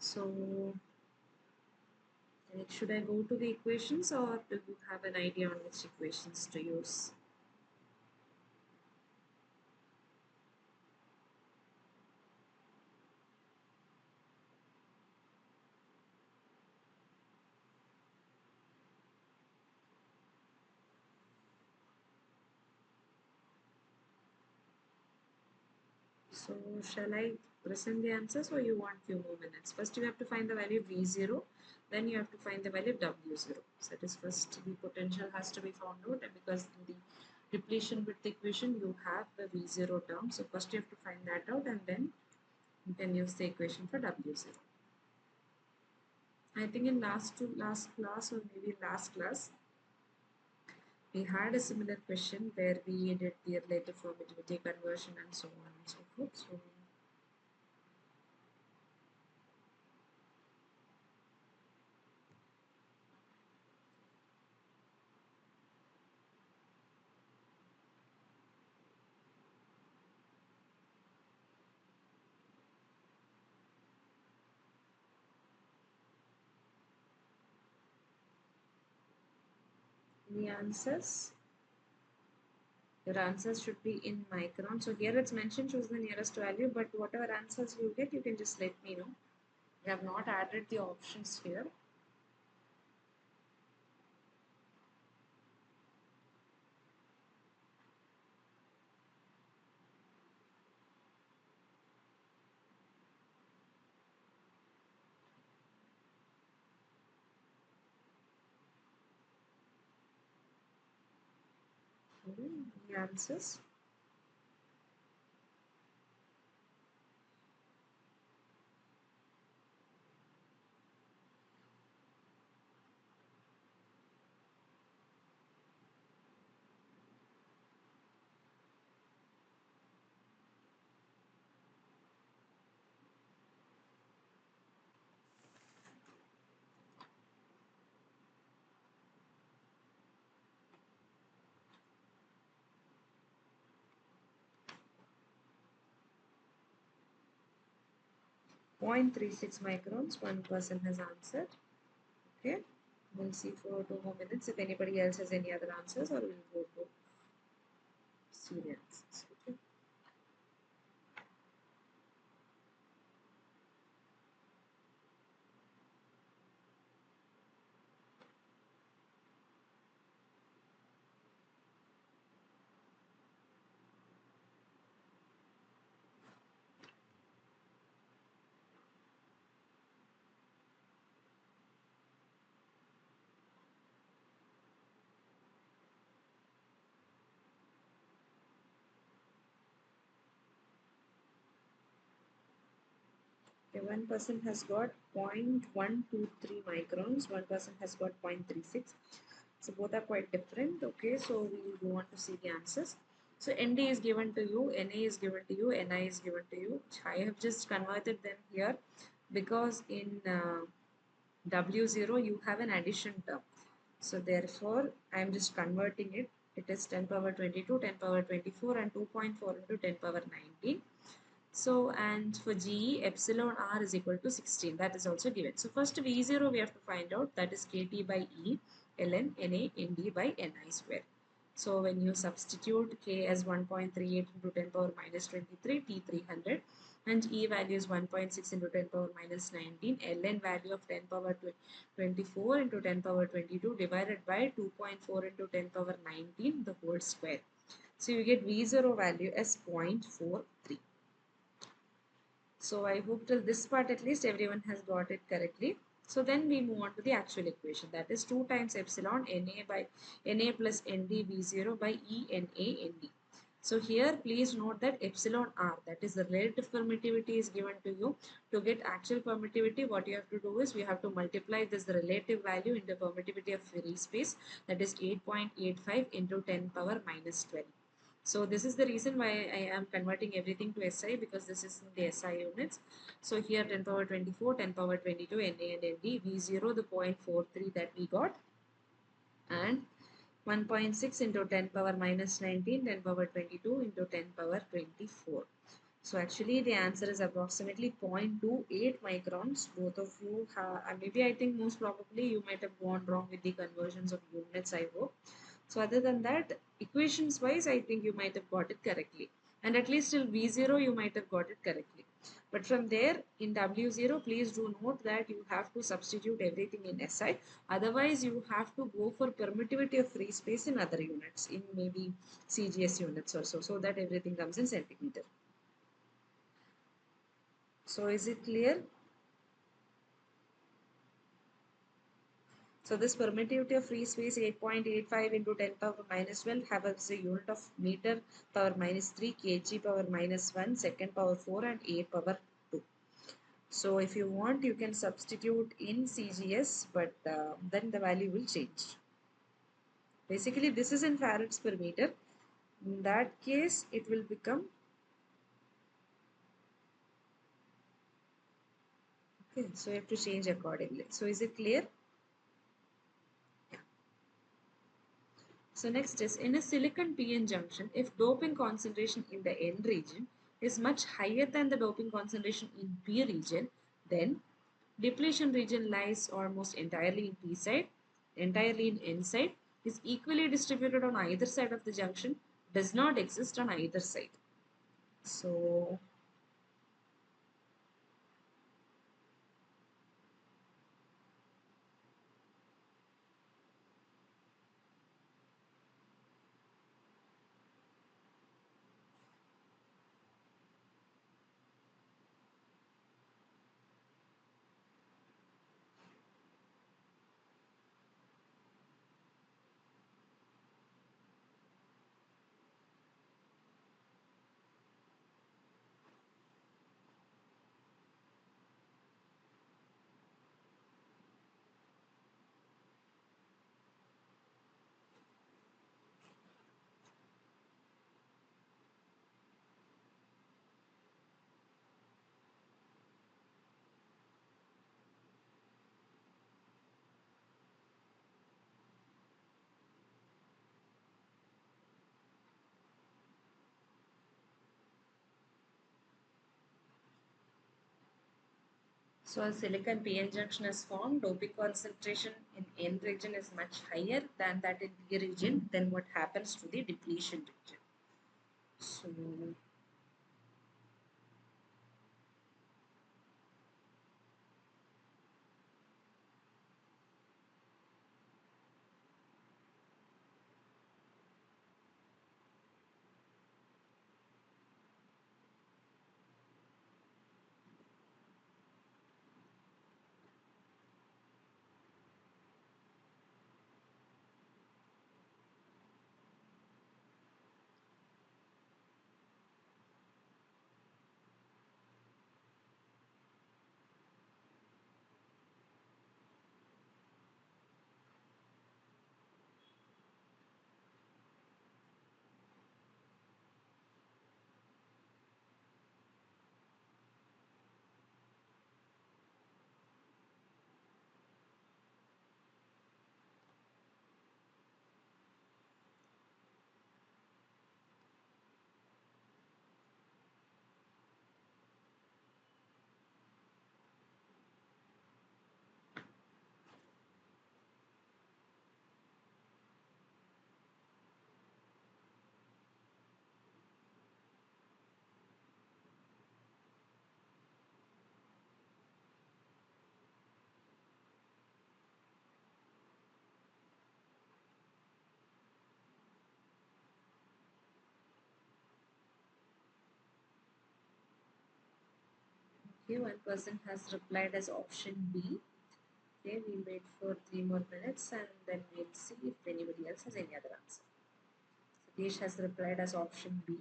So should I go to the equations, or do you have an idea on which equations to use? So shall I present the answers, or you want few more minutes? First you have to find the value of V0, then you have to find the value of W0. So that is first the potential has to be found out, and because in the depletion width equation you have the V0 term. So first you have to find that out, and then you can use the equation for W0. I think in last class, or maybe last class, we had a similar question where we did the relative permittivity conversion and so on and so forth. So the answers, your answers should be in micron. So here it's mentioned choose the nearest value, but whatever answers you get, you can just let me know. We have not added the options here. The answers. Point 0.36 microns, one person has answered. Okay, we'll see for 2 more minutes if anybody else has any other answers, or we'll go to see the answers. Okay. Okay, one person has got 0.123 microns, one person has got 0.36. So both are quite different. Okay, so we will go on to see the answers. So ND is given to you, NA is given to you, NI is given to you. I have just converted them here because in W0 you have an addition term. So therefore I am just converting it. It is 10 power 22, 10 power 24 and 2.4 into 10 power 19. So, and for GE, epsilon R is equal to 16. That is also given. So, first V0 we have to find out, that is KT by E, ln Na Nd by Ni square. So, when you substitute K as 1.38 into 10 power minus 23, T 300, and E value is 1.6 into 10 power minus 19, ln value of 10 power 24 into 10 power 22 divided by 2.4 into 10 power 19, the whole square. So, you get V0 value as 0.43. So I hope till this part at least everyone has got it correctly. So then we move on to the actual equation, that is 2 times epsilon Na by Na plus Nd V0 by E Na Nd. So here please note that epsilon R, that is the relative permittivity, is given to you. To get actual permittivity, what you have to do is we have to multiply this relative value into permittivity of free space, that is 8.85 into 10 power minus 12. So this is the reason why I am converting everything to SI, because this is in the SI units. So here 10 power 24, 10 power 22, Na and Nd, V0 the 0.43 that we got, and 1.6 into 10 power minus 19, 10 power 22 into 10 power 24. So actually the answer is approximately 0.28 microns. Both of you have, maybe I think most probably you might have gone wrong with the conversions of units, I hope. So other than that, equations wise, I think you might have got it correctly. And at least till V0, you might have got it correctly. But from there, in W0, please do note that you have to substitute everything in SI. Otherwise, you have to go for permittivity of free space in other units, in maybe CGS units or so, so that everything comes in centimeter. So is it clear? So this permittivity of free space 8.85 into 10 power minus 12 have as a unit of meter power minus 3 kg power minus 1 second power 4 and 8 power 2. So if you want you can substitute in CGS, but then the value will change. Basically this is in farads per meter. In that case it will become, okay, so you have to change accordingly. So is it clear? So next is, in a silicon PN junction, if doping concentration in the N region is much higher than the doping concentration in P region, then depletion region lies almost entirely in P side, entirely in N side, is equally distributed on either side of the junction, does not exist on either side. So so a silicon PN junction is formed, doping concentration in N region is much higher than that in P region, then what happens to the depletion region? So okay, one person has replied as option B. Okay, we'll wait for 3 more minutes and then we'll see if anybody else has any other answer. Satish has replied as option B.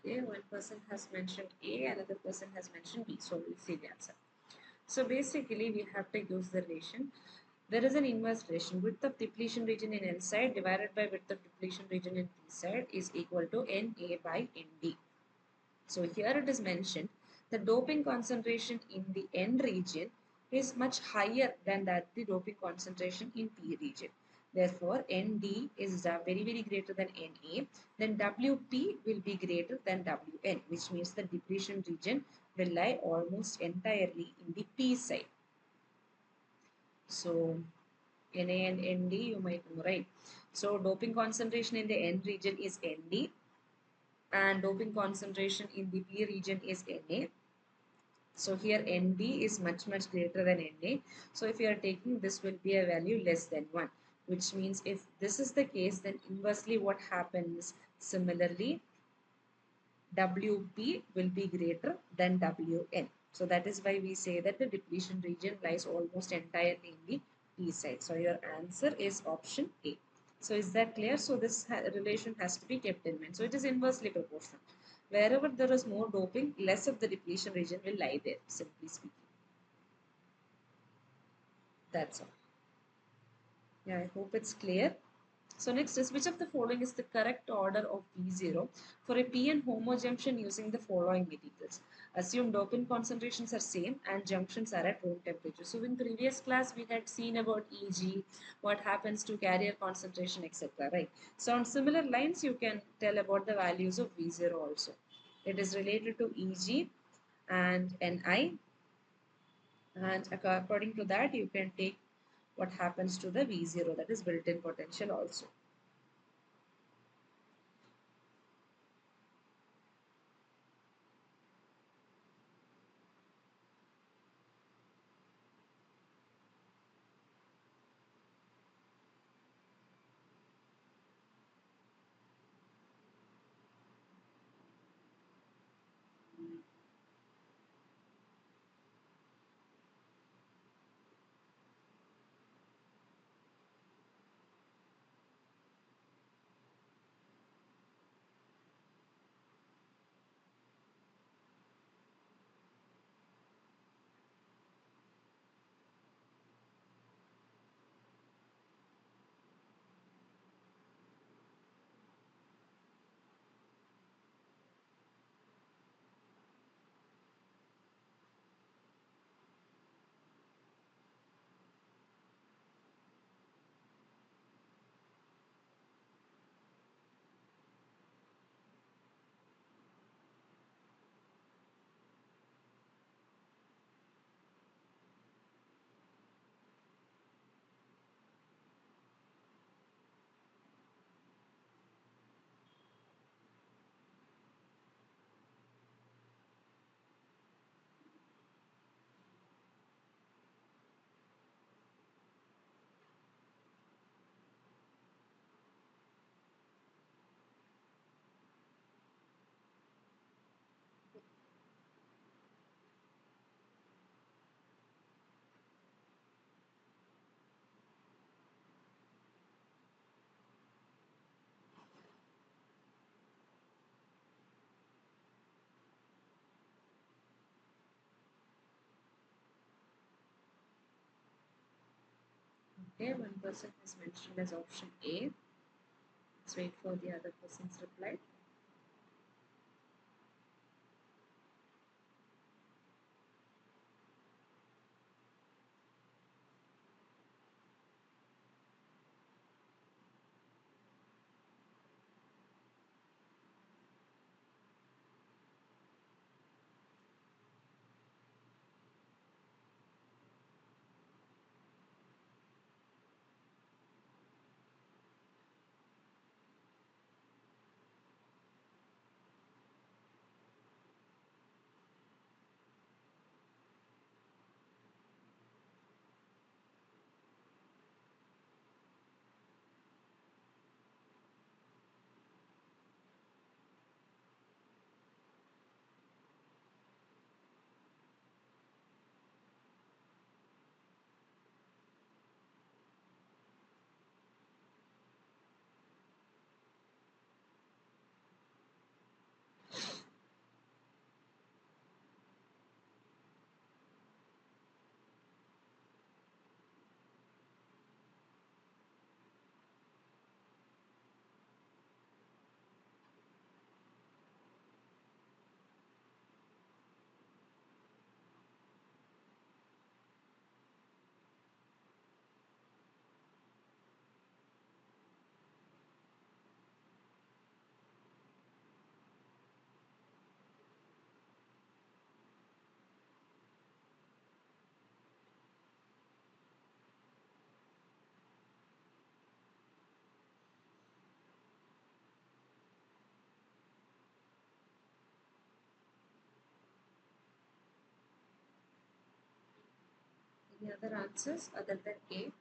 Okay, one person has mentioned A, another person has mentioned B. So we'll see the answer. So basically, we have to use the relation. There is an inverse relation. Width of depletion region in N side divided by width of depletion region in P side is equal to Na by Nd. So here it is mentioned the doping concentration in the N region is much higher than that the doping concentration in P region. Therefore, Nd is very greater than Na. Then Wp will be greater than Wn, which means the depletion region will lie almost entirely in the P side. So Na and Nd you might know, right? So doping concentration in the N region is Nd and doping concentration in the P region is Na. So here Nd is much greater than Na. So if you are taking this will be a value less than 1, which means if this is the case, then inversely what happens? Similarly, Wp will be greater than Wn. So that is why we say that the depletion region lies almost entirely in the P side. So your answer is option A. So is that clear? So this relation has to be kept in mind. So it is inversely proportional. Wherever there is more doping, less of the depletion region will lie there, simply speaking. That's all. Yeah, I hope it's clear. So next is, which of the following is the correct order of V0 for a p-n homo junction using the following materials? Assume dopant concentrations are same and junctions are at room temperature. So in previous class we had seen about Eg, what happens to carrier concentration, etc. Right? So on similar lines you can tell about the values of V0 also. It is related to Eg and Ni, and according to that you can take what happens to the V0, that is built-in potential also. Okay, one person has mentioned as option A. Let's wait for the other person's reply. Any other answers other than A?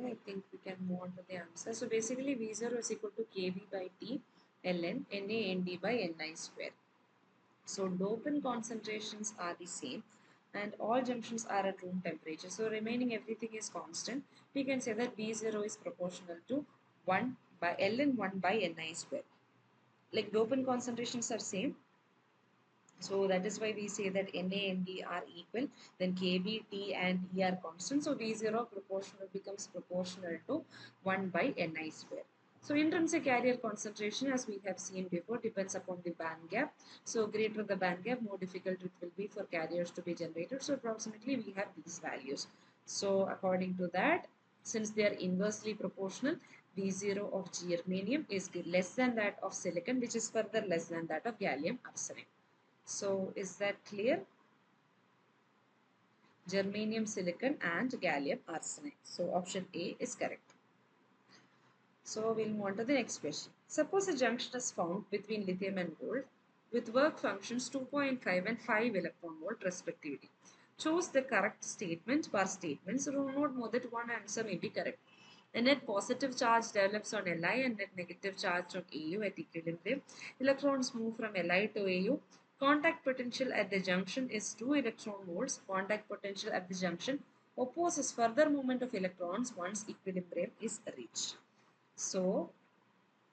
Yeah, I think we can move on to the answer. So basically V0 is equal to Kb by T ln NaND by Ni square. So dopant concentrations are the same and all junctions are at room temperature. So remaining everything is constant. We can say that V0 is proportional to 1 by ln 1 by Ni square. Like dopant concentrations are same. So that is why we say that Na and D are equal. Then Kb, T and E are constant. So V0 proportional becomes proportional to 1 by Ni square. So intrinsic carrier concentration, as we have seen before, depends upon the band gap. So greater the band gap, more difficult it will be for carriers to be generated. So approximately we have these values. So according to that, since they are inversely proportional, V0 of germanium is less than that of silicon, which is further less than that of gallium arsenide. So is that clear? Germanium, silicon and gallium arsenide. So option A is correct. So we'll move on to the next question. Suppose a junction is found between lithium and gold with work functions 2.5 and 5 electron volt respectively. Choose the correct statement per statement. So do not know that one answer may be correct. A net positive charge develops on Li and net negative charge on Au at equilibrium. Electrons move from Li to Au. Contact potential at the junction is 2 electron volts. Contact potential at the junction opposes further movement of electrons once equilibrium is reached. So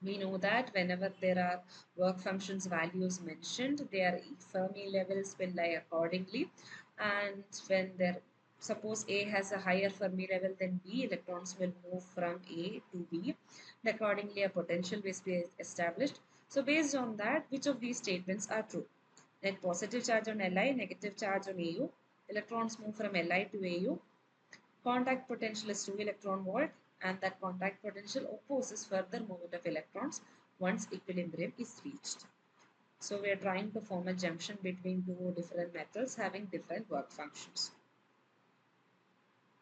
we know that whenever there are work functions values mentioned, their Fermi levels will lie accordingly. And when there, suppose A has a higher Fermi level than B, electrons will move from A to B. And accordingly, a potential will be established. So based on that, which of these statements are true? Net positive charge on Li, negative charge on Au. Electrons move from Li to Au. Contact potential is 2 electron volt and that contact potential opposes further movement of electrons once equilibrium is reached. So we are trying to form a junction between two different metals having different work functions.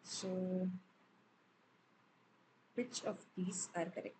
So which of these are correct?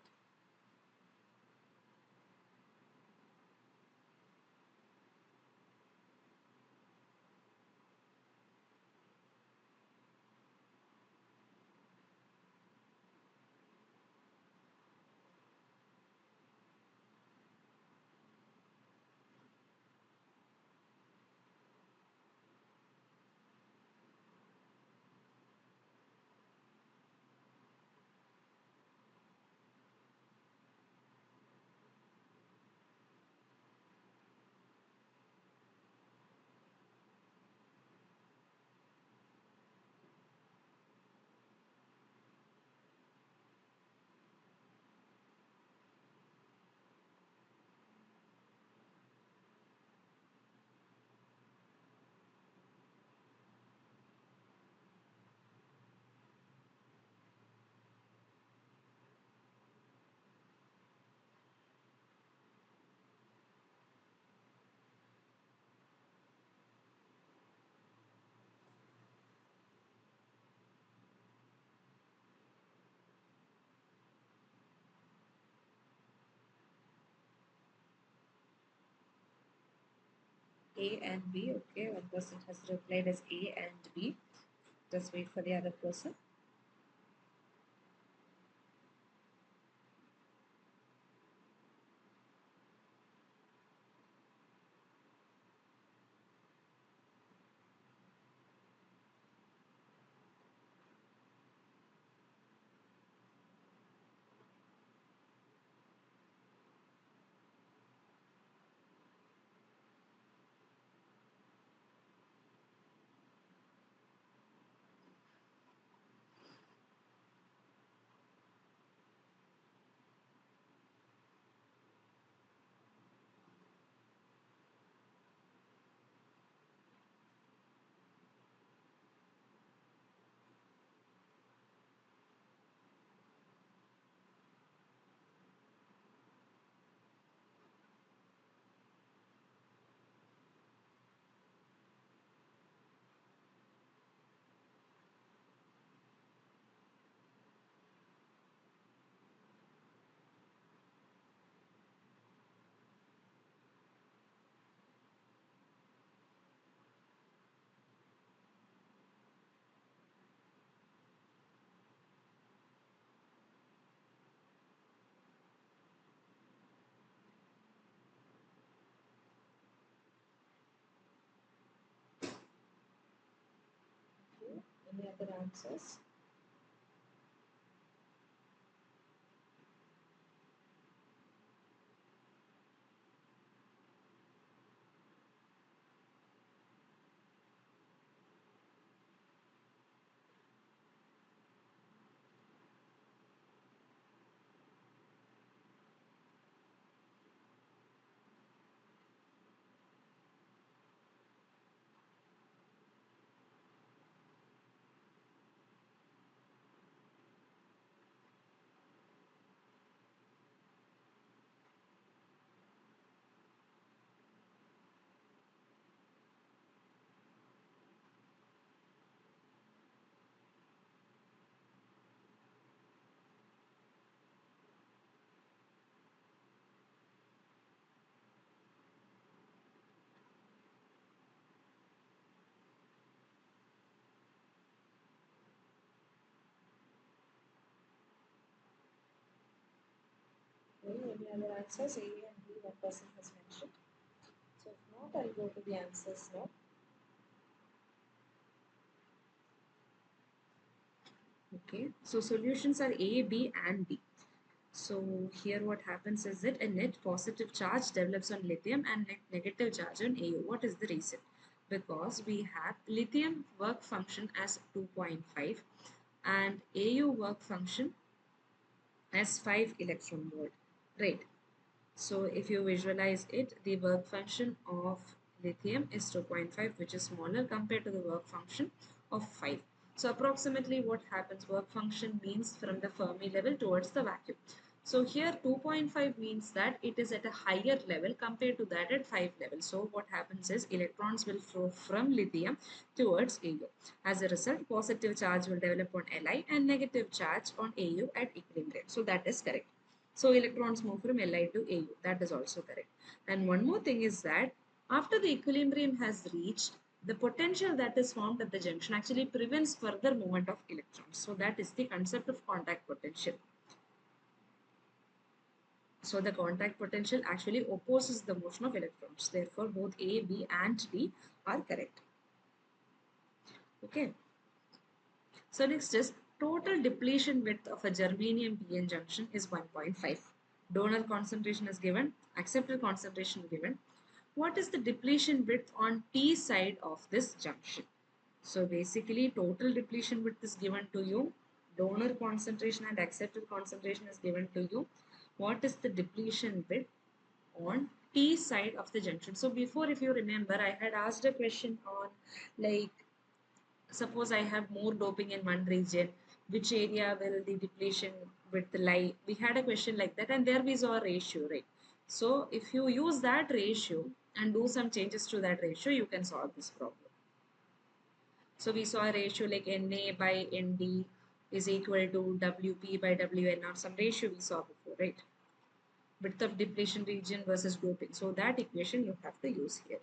A and B. Okay, one person has replied as A and B. Just wait for the other person. Okay. Any other answers? Okay. Any other answers? A and B, one person has mentioned. So if not, I'll go to the answers now. Okay. So solutions are A, B, and D. So here what happens is that a net positive charge develops on lithium and net negative charge on AU. What is the reason? Because we have lithium work function as 2.5 and AU work function as 5 electron volt. Right. So if you visualize it, the work function of lithium is 2.5, which is smaller compared to the work function of 5. So approximately what happens, work function means from the Fermi level towards the vacuum. So here 2.5 means that it is at a higher level compared to that at 5 level. So what happens is electrons will flow from lithium towards AU. As a result, positive charge will develop on Li and negative charge on AU at equilibrium. So that is correct. So electrons move from Li to AU. That is also correct. And one more thing is that after the equilibrium has reached, the potential that is formed at the junction actually prevents further movement of electrons. So that is the concept of contact potential. So the contact potential actually opposes the motion of electrons. Therefore, both A, B and D are correct. Okay. So next is total depletion width of a germanium PN junction is 1.5. Donor concentration is given, acceptor concentration given. What is the depletion width on P side of this junction? So basically total depletion width is given to you. Donor concentration and acceptor concentration is given to you. What is the depletion width on P side of the junction? So before, if you remember, I had asked a question on like, suppose I have more doping in one region, which area will the depletion width lie? We had a question like that, and there we saw a ratio, right? So if you use that ratio and do some changes to that ratio, you can solve this problem. So we saw a ratio like Na by Nd is equal to Wp by Wn, or some ratio we saw before, right? Width of depletion region versus doping. So that equation you have to use here.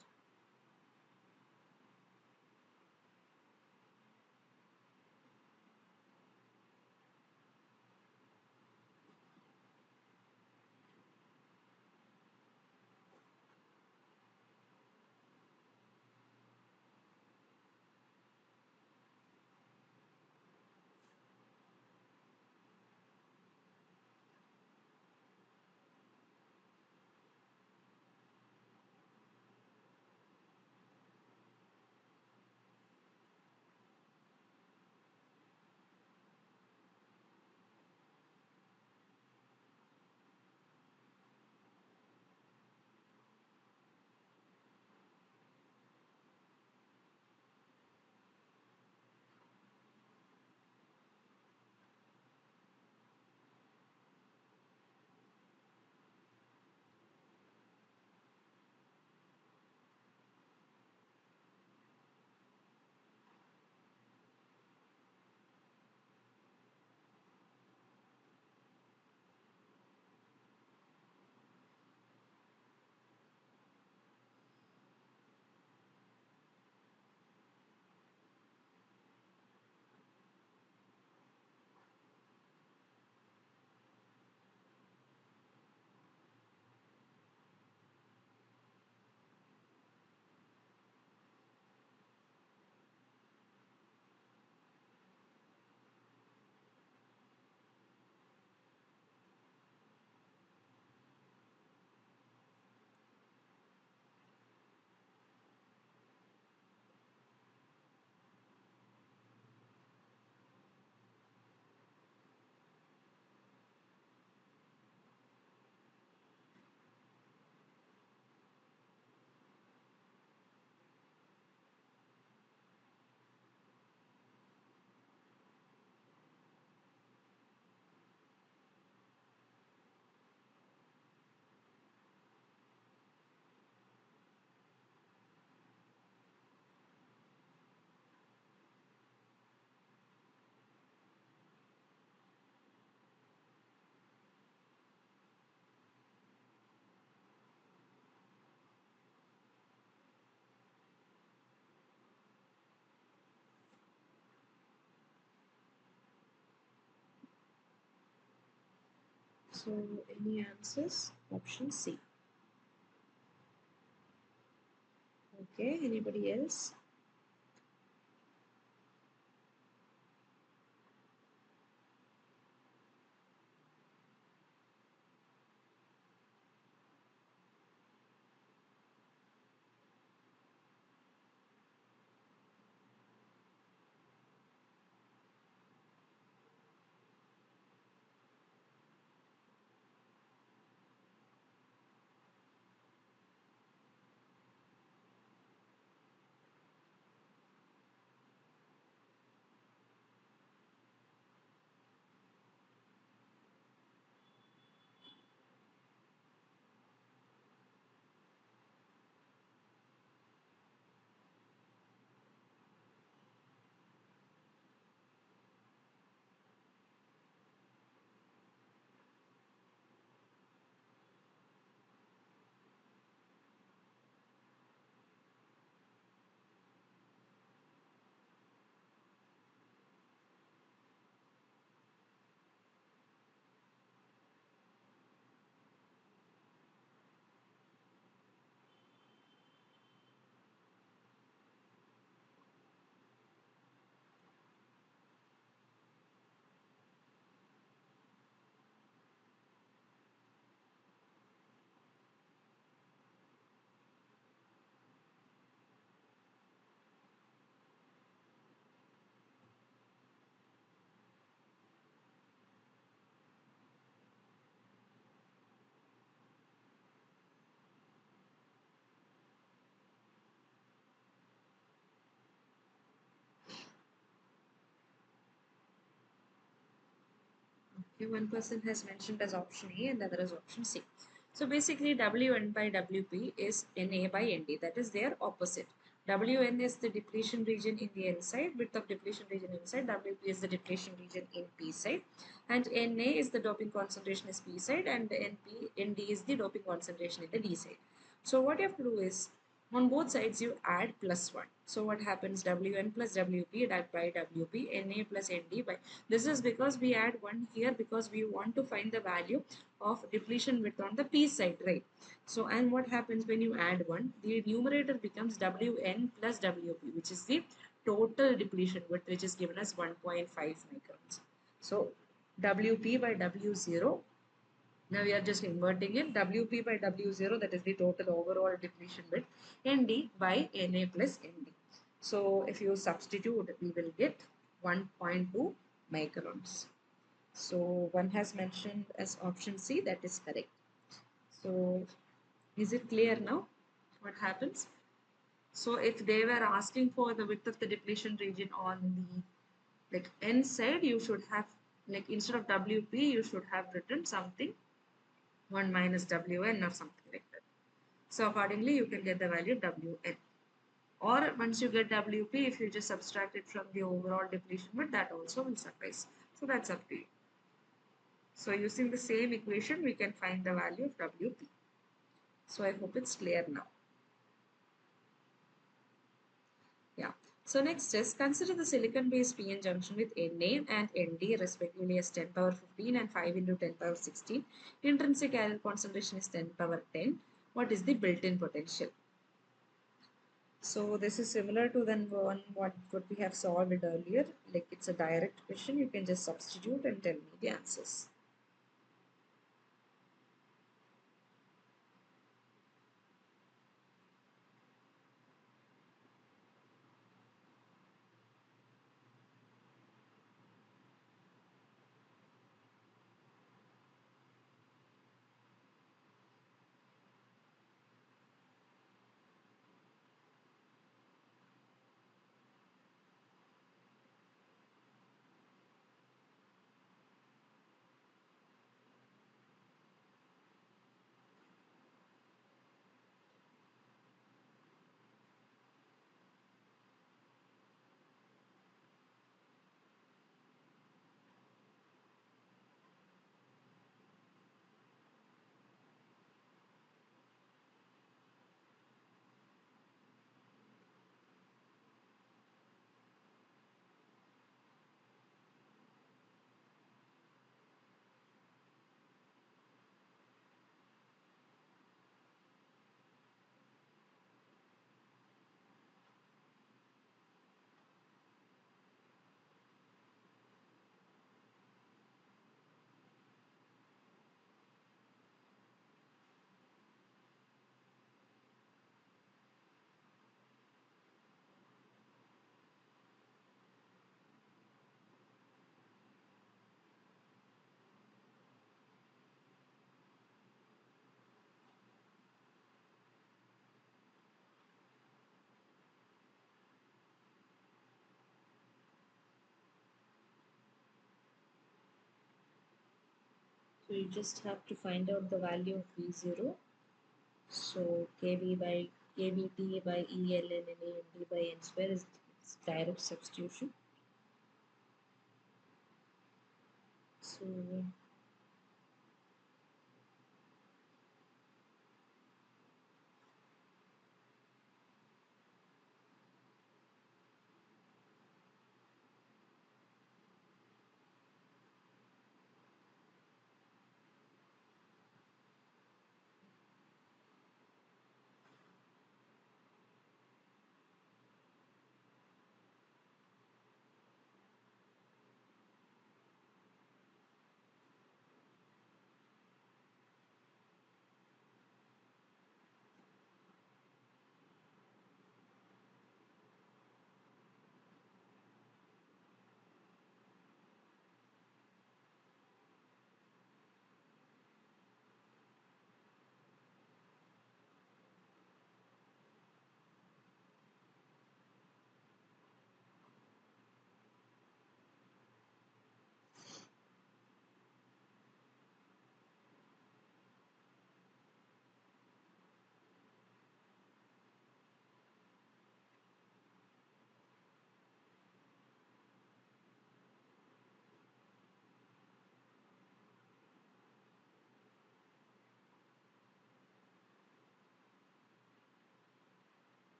So any answers? Option C. Okay, anybody else? Okay, one person has mentioned as option A and the other as option C. So basically Wn by Wp is Na by Nd, that is their opposite. Wn is the depletion region in the N side, width of depletion region inside, Wp is the depletion region in P side, and Na is the doping concentration is P side, and Nd is the doping concentration in the D side. So what you have to do is, on both sides you add plus 1. So what happens, Wn plus Wp by Wp, Na plus Nd by, this is because we add 1 here because we want to find the value of depletion width on the P side, right? So, and what happens when you add 1? The numerator becomes Wn plus Wp, which is the total depletion width, which is given as 1.5 microns. So, Wp by W0, now we are just inverting it, Wp by W0, that is the total overall depletion width, Nd by Na plus Nd. So if you substitute, we will get 1.2 microns. So one has mentioned as option C, that is correct. So is it clear now what happens? So if they were asking for the width of the depletion region on the like N side, you should have, like instead of Wp, you should have written something 1 minus Wn or something like that. So accordingly, you can get the value Wn. Or once you get Wp, if you just subtract it from the overall depletion width, that also will suffice. So that's up to you. So using the same equation, we can find the value of Wp. So I hope it's clear now. Yeah. So next is, consider the silicon-based PN junction with Na and Nd respectively as 10 power 15 and 5 into 10 power 16. Intrinsic air concentration is 10 power 10. What is the built-in potential? So this is similar to the one what we have solved earlier. Like it's a direct question. You can just substitute and tell me the answers. We just have to find out the value of V0. So KB by KBT by ELN and AND by N square is direct substitution. So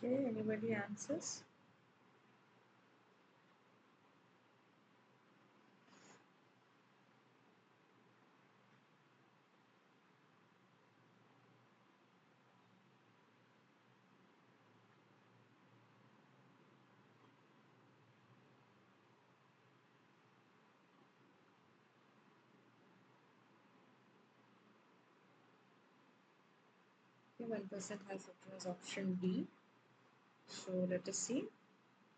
okay, anybody answers? Okay, one person has it was option D. So let us see.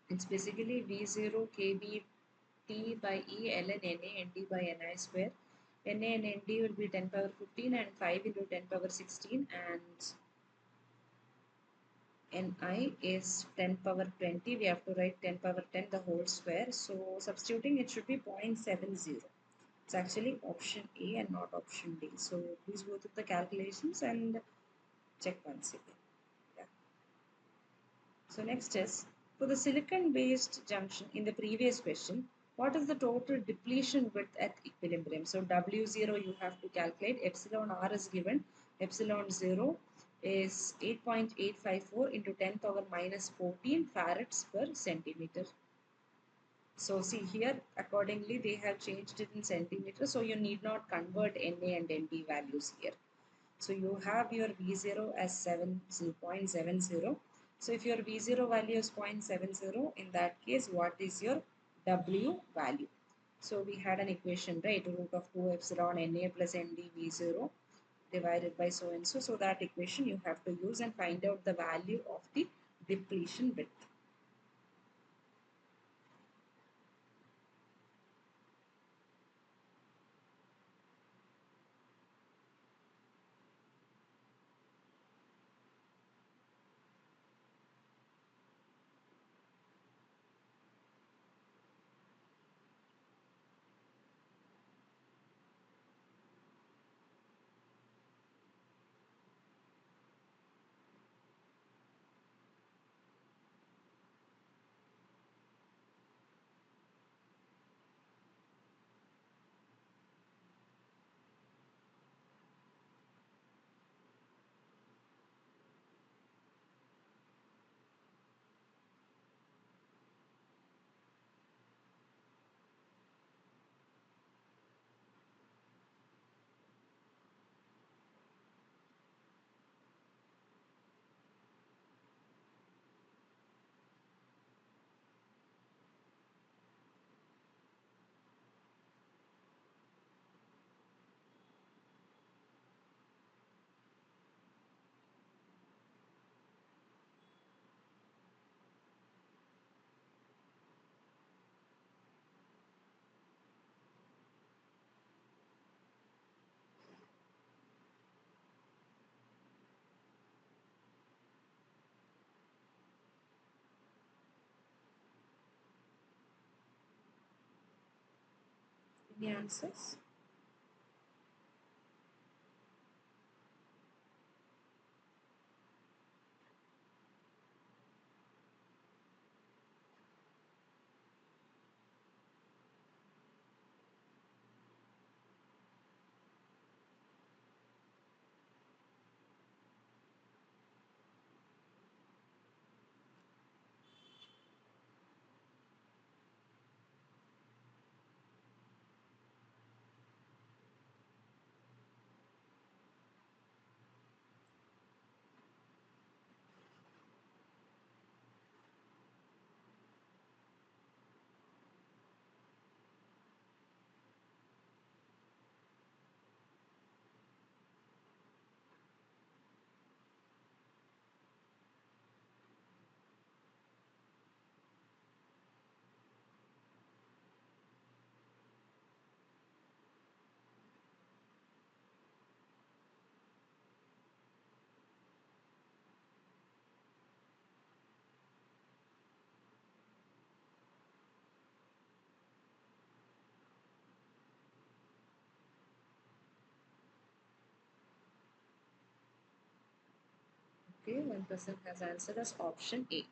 It's basically V0 KBT by E ln Na ND by Ni square. Na and ND will be 10 power 15 and 5 into 10 power 16, and Ni is 10 power 20. We have to write 10 power 10 the whole square. So substituting it should be 0.70. It's actually option A and not option D. So please go through the calculations and check once again. Yeah. So next is, for the silicon-based junction in the previous question, what is the total depletion width at equilibrium? So W0 you have to calculate. Epsilon R is given. Epsilon 0 is 8.854 into 10 power minus 14 farads per centimeter. So see here, accordingly they have changed it in centimeters. So you need not convert Na and Nd values here. So you have your V0 as 0.70. So if your V0 value is 0.70, in that case, what is your W value? So we had an equation, right? Root of 2 epsilon Na plus Nd V0 divided by so and so. So that equation you have to use and find out the value of the depletion width. Any answers? Okay, one person has answered as option A.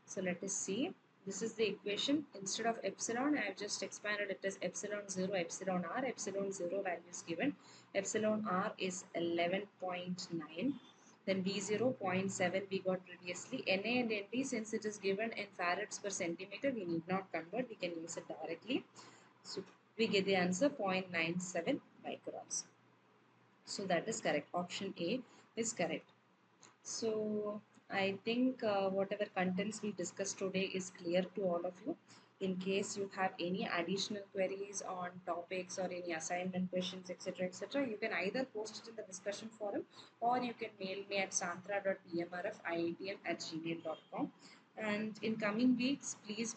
So let us see. This is the equation. Instead of epsilon, I have just expanded it as epsilon 0, epsilon r. Epsilon 0 value is given. Epsilon r is 11.9. Then V0 zero 0.7 we got previously. Na and Nd, since it is given in farads per centimeter, we need not convert. We can use it directly. So we get the answer 0.97 microns. So that is correct. Option A is correct. So I think whatever contents we discussed today is clear to all of you. In case you have any additional queries on topics or any assignment questions, etc., you can either post it in the discussion forum or you can mail me at santra.pmrfiatm@gmail.com. And in coming weeks, please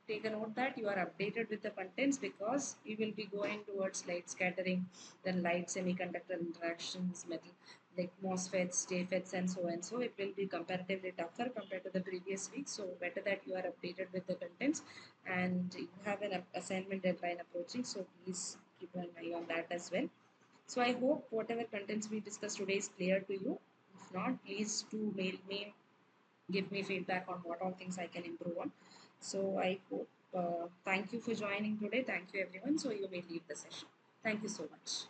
take a note that you are updated with the contents because we will be going towards light scattering, then light semiconductor interactions, metal like MOSFETs, JFETs, and so on. So it will be comparatively tougher compared to the previous week. So better that you are updated with the contents and you have an assignment deadline approaching. So please keep an eye on that as well. So I hope whatever contents we discussed today is clear to you. If not, please do mail me, give me feedback on what all things I can improve on. So I hope, thank you for joining today. Thank you everyone. So you may leave the session. Thank you so much.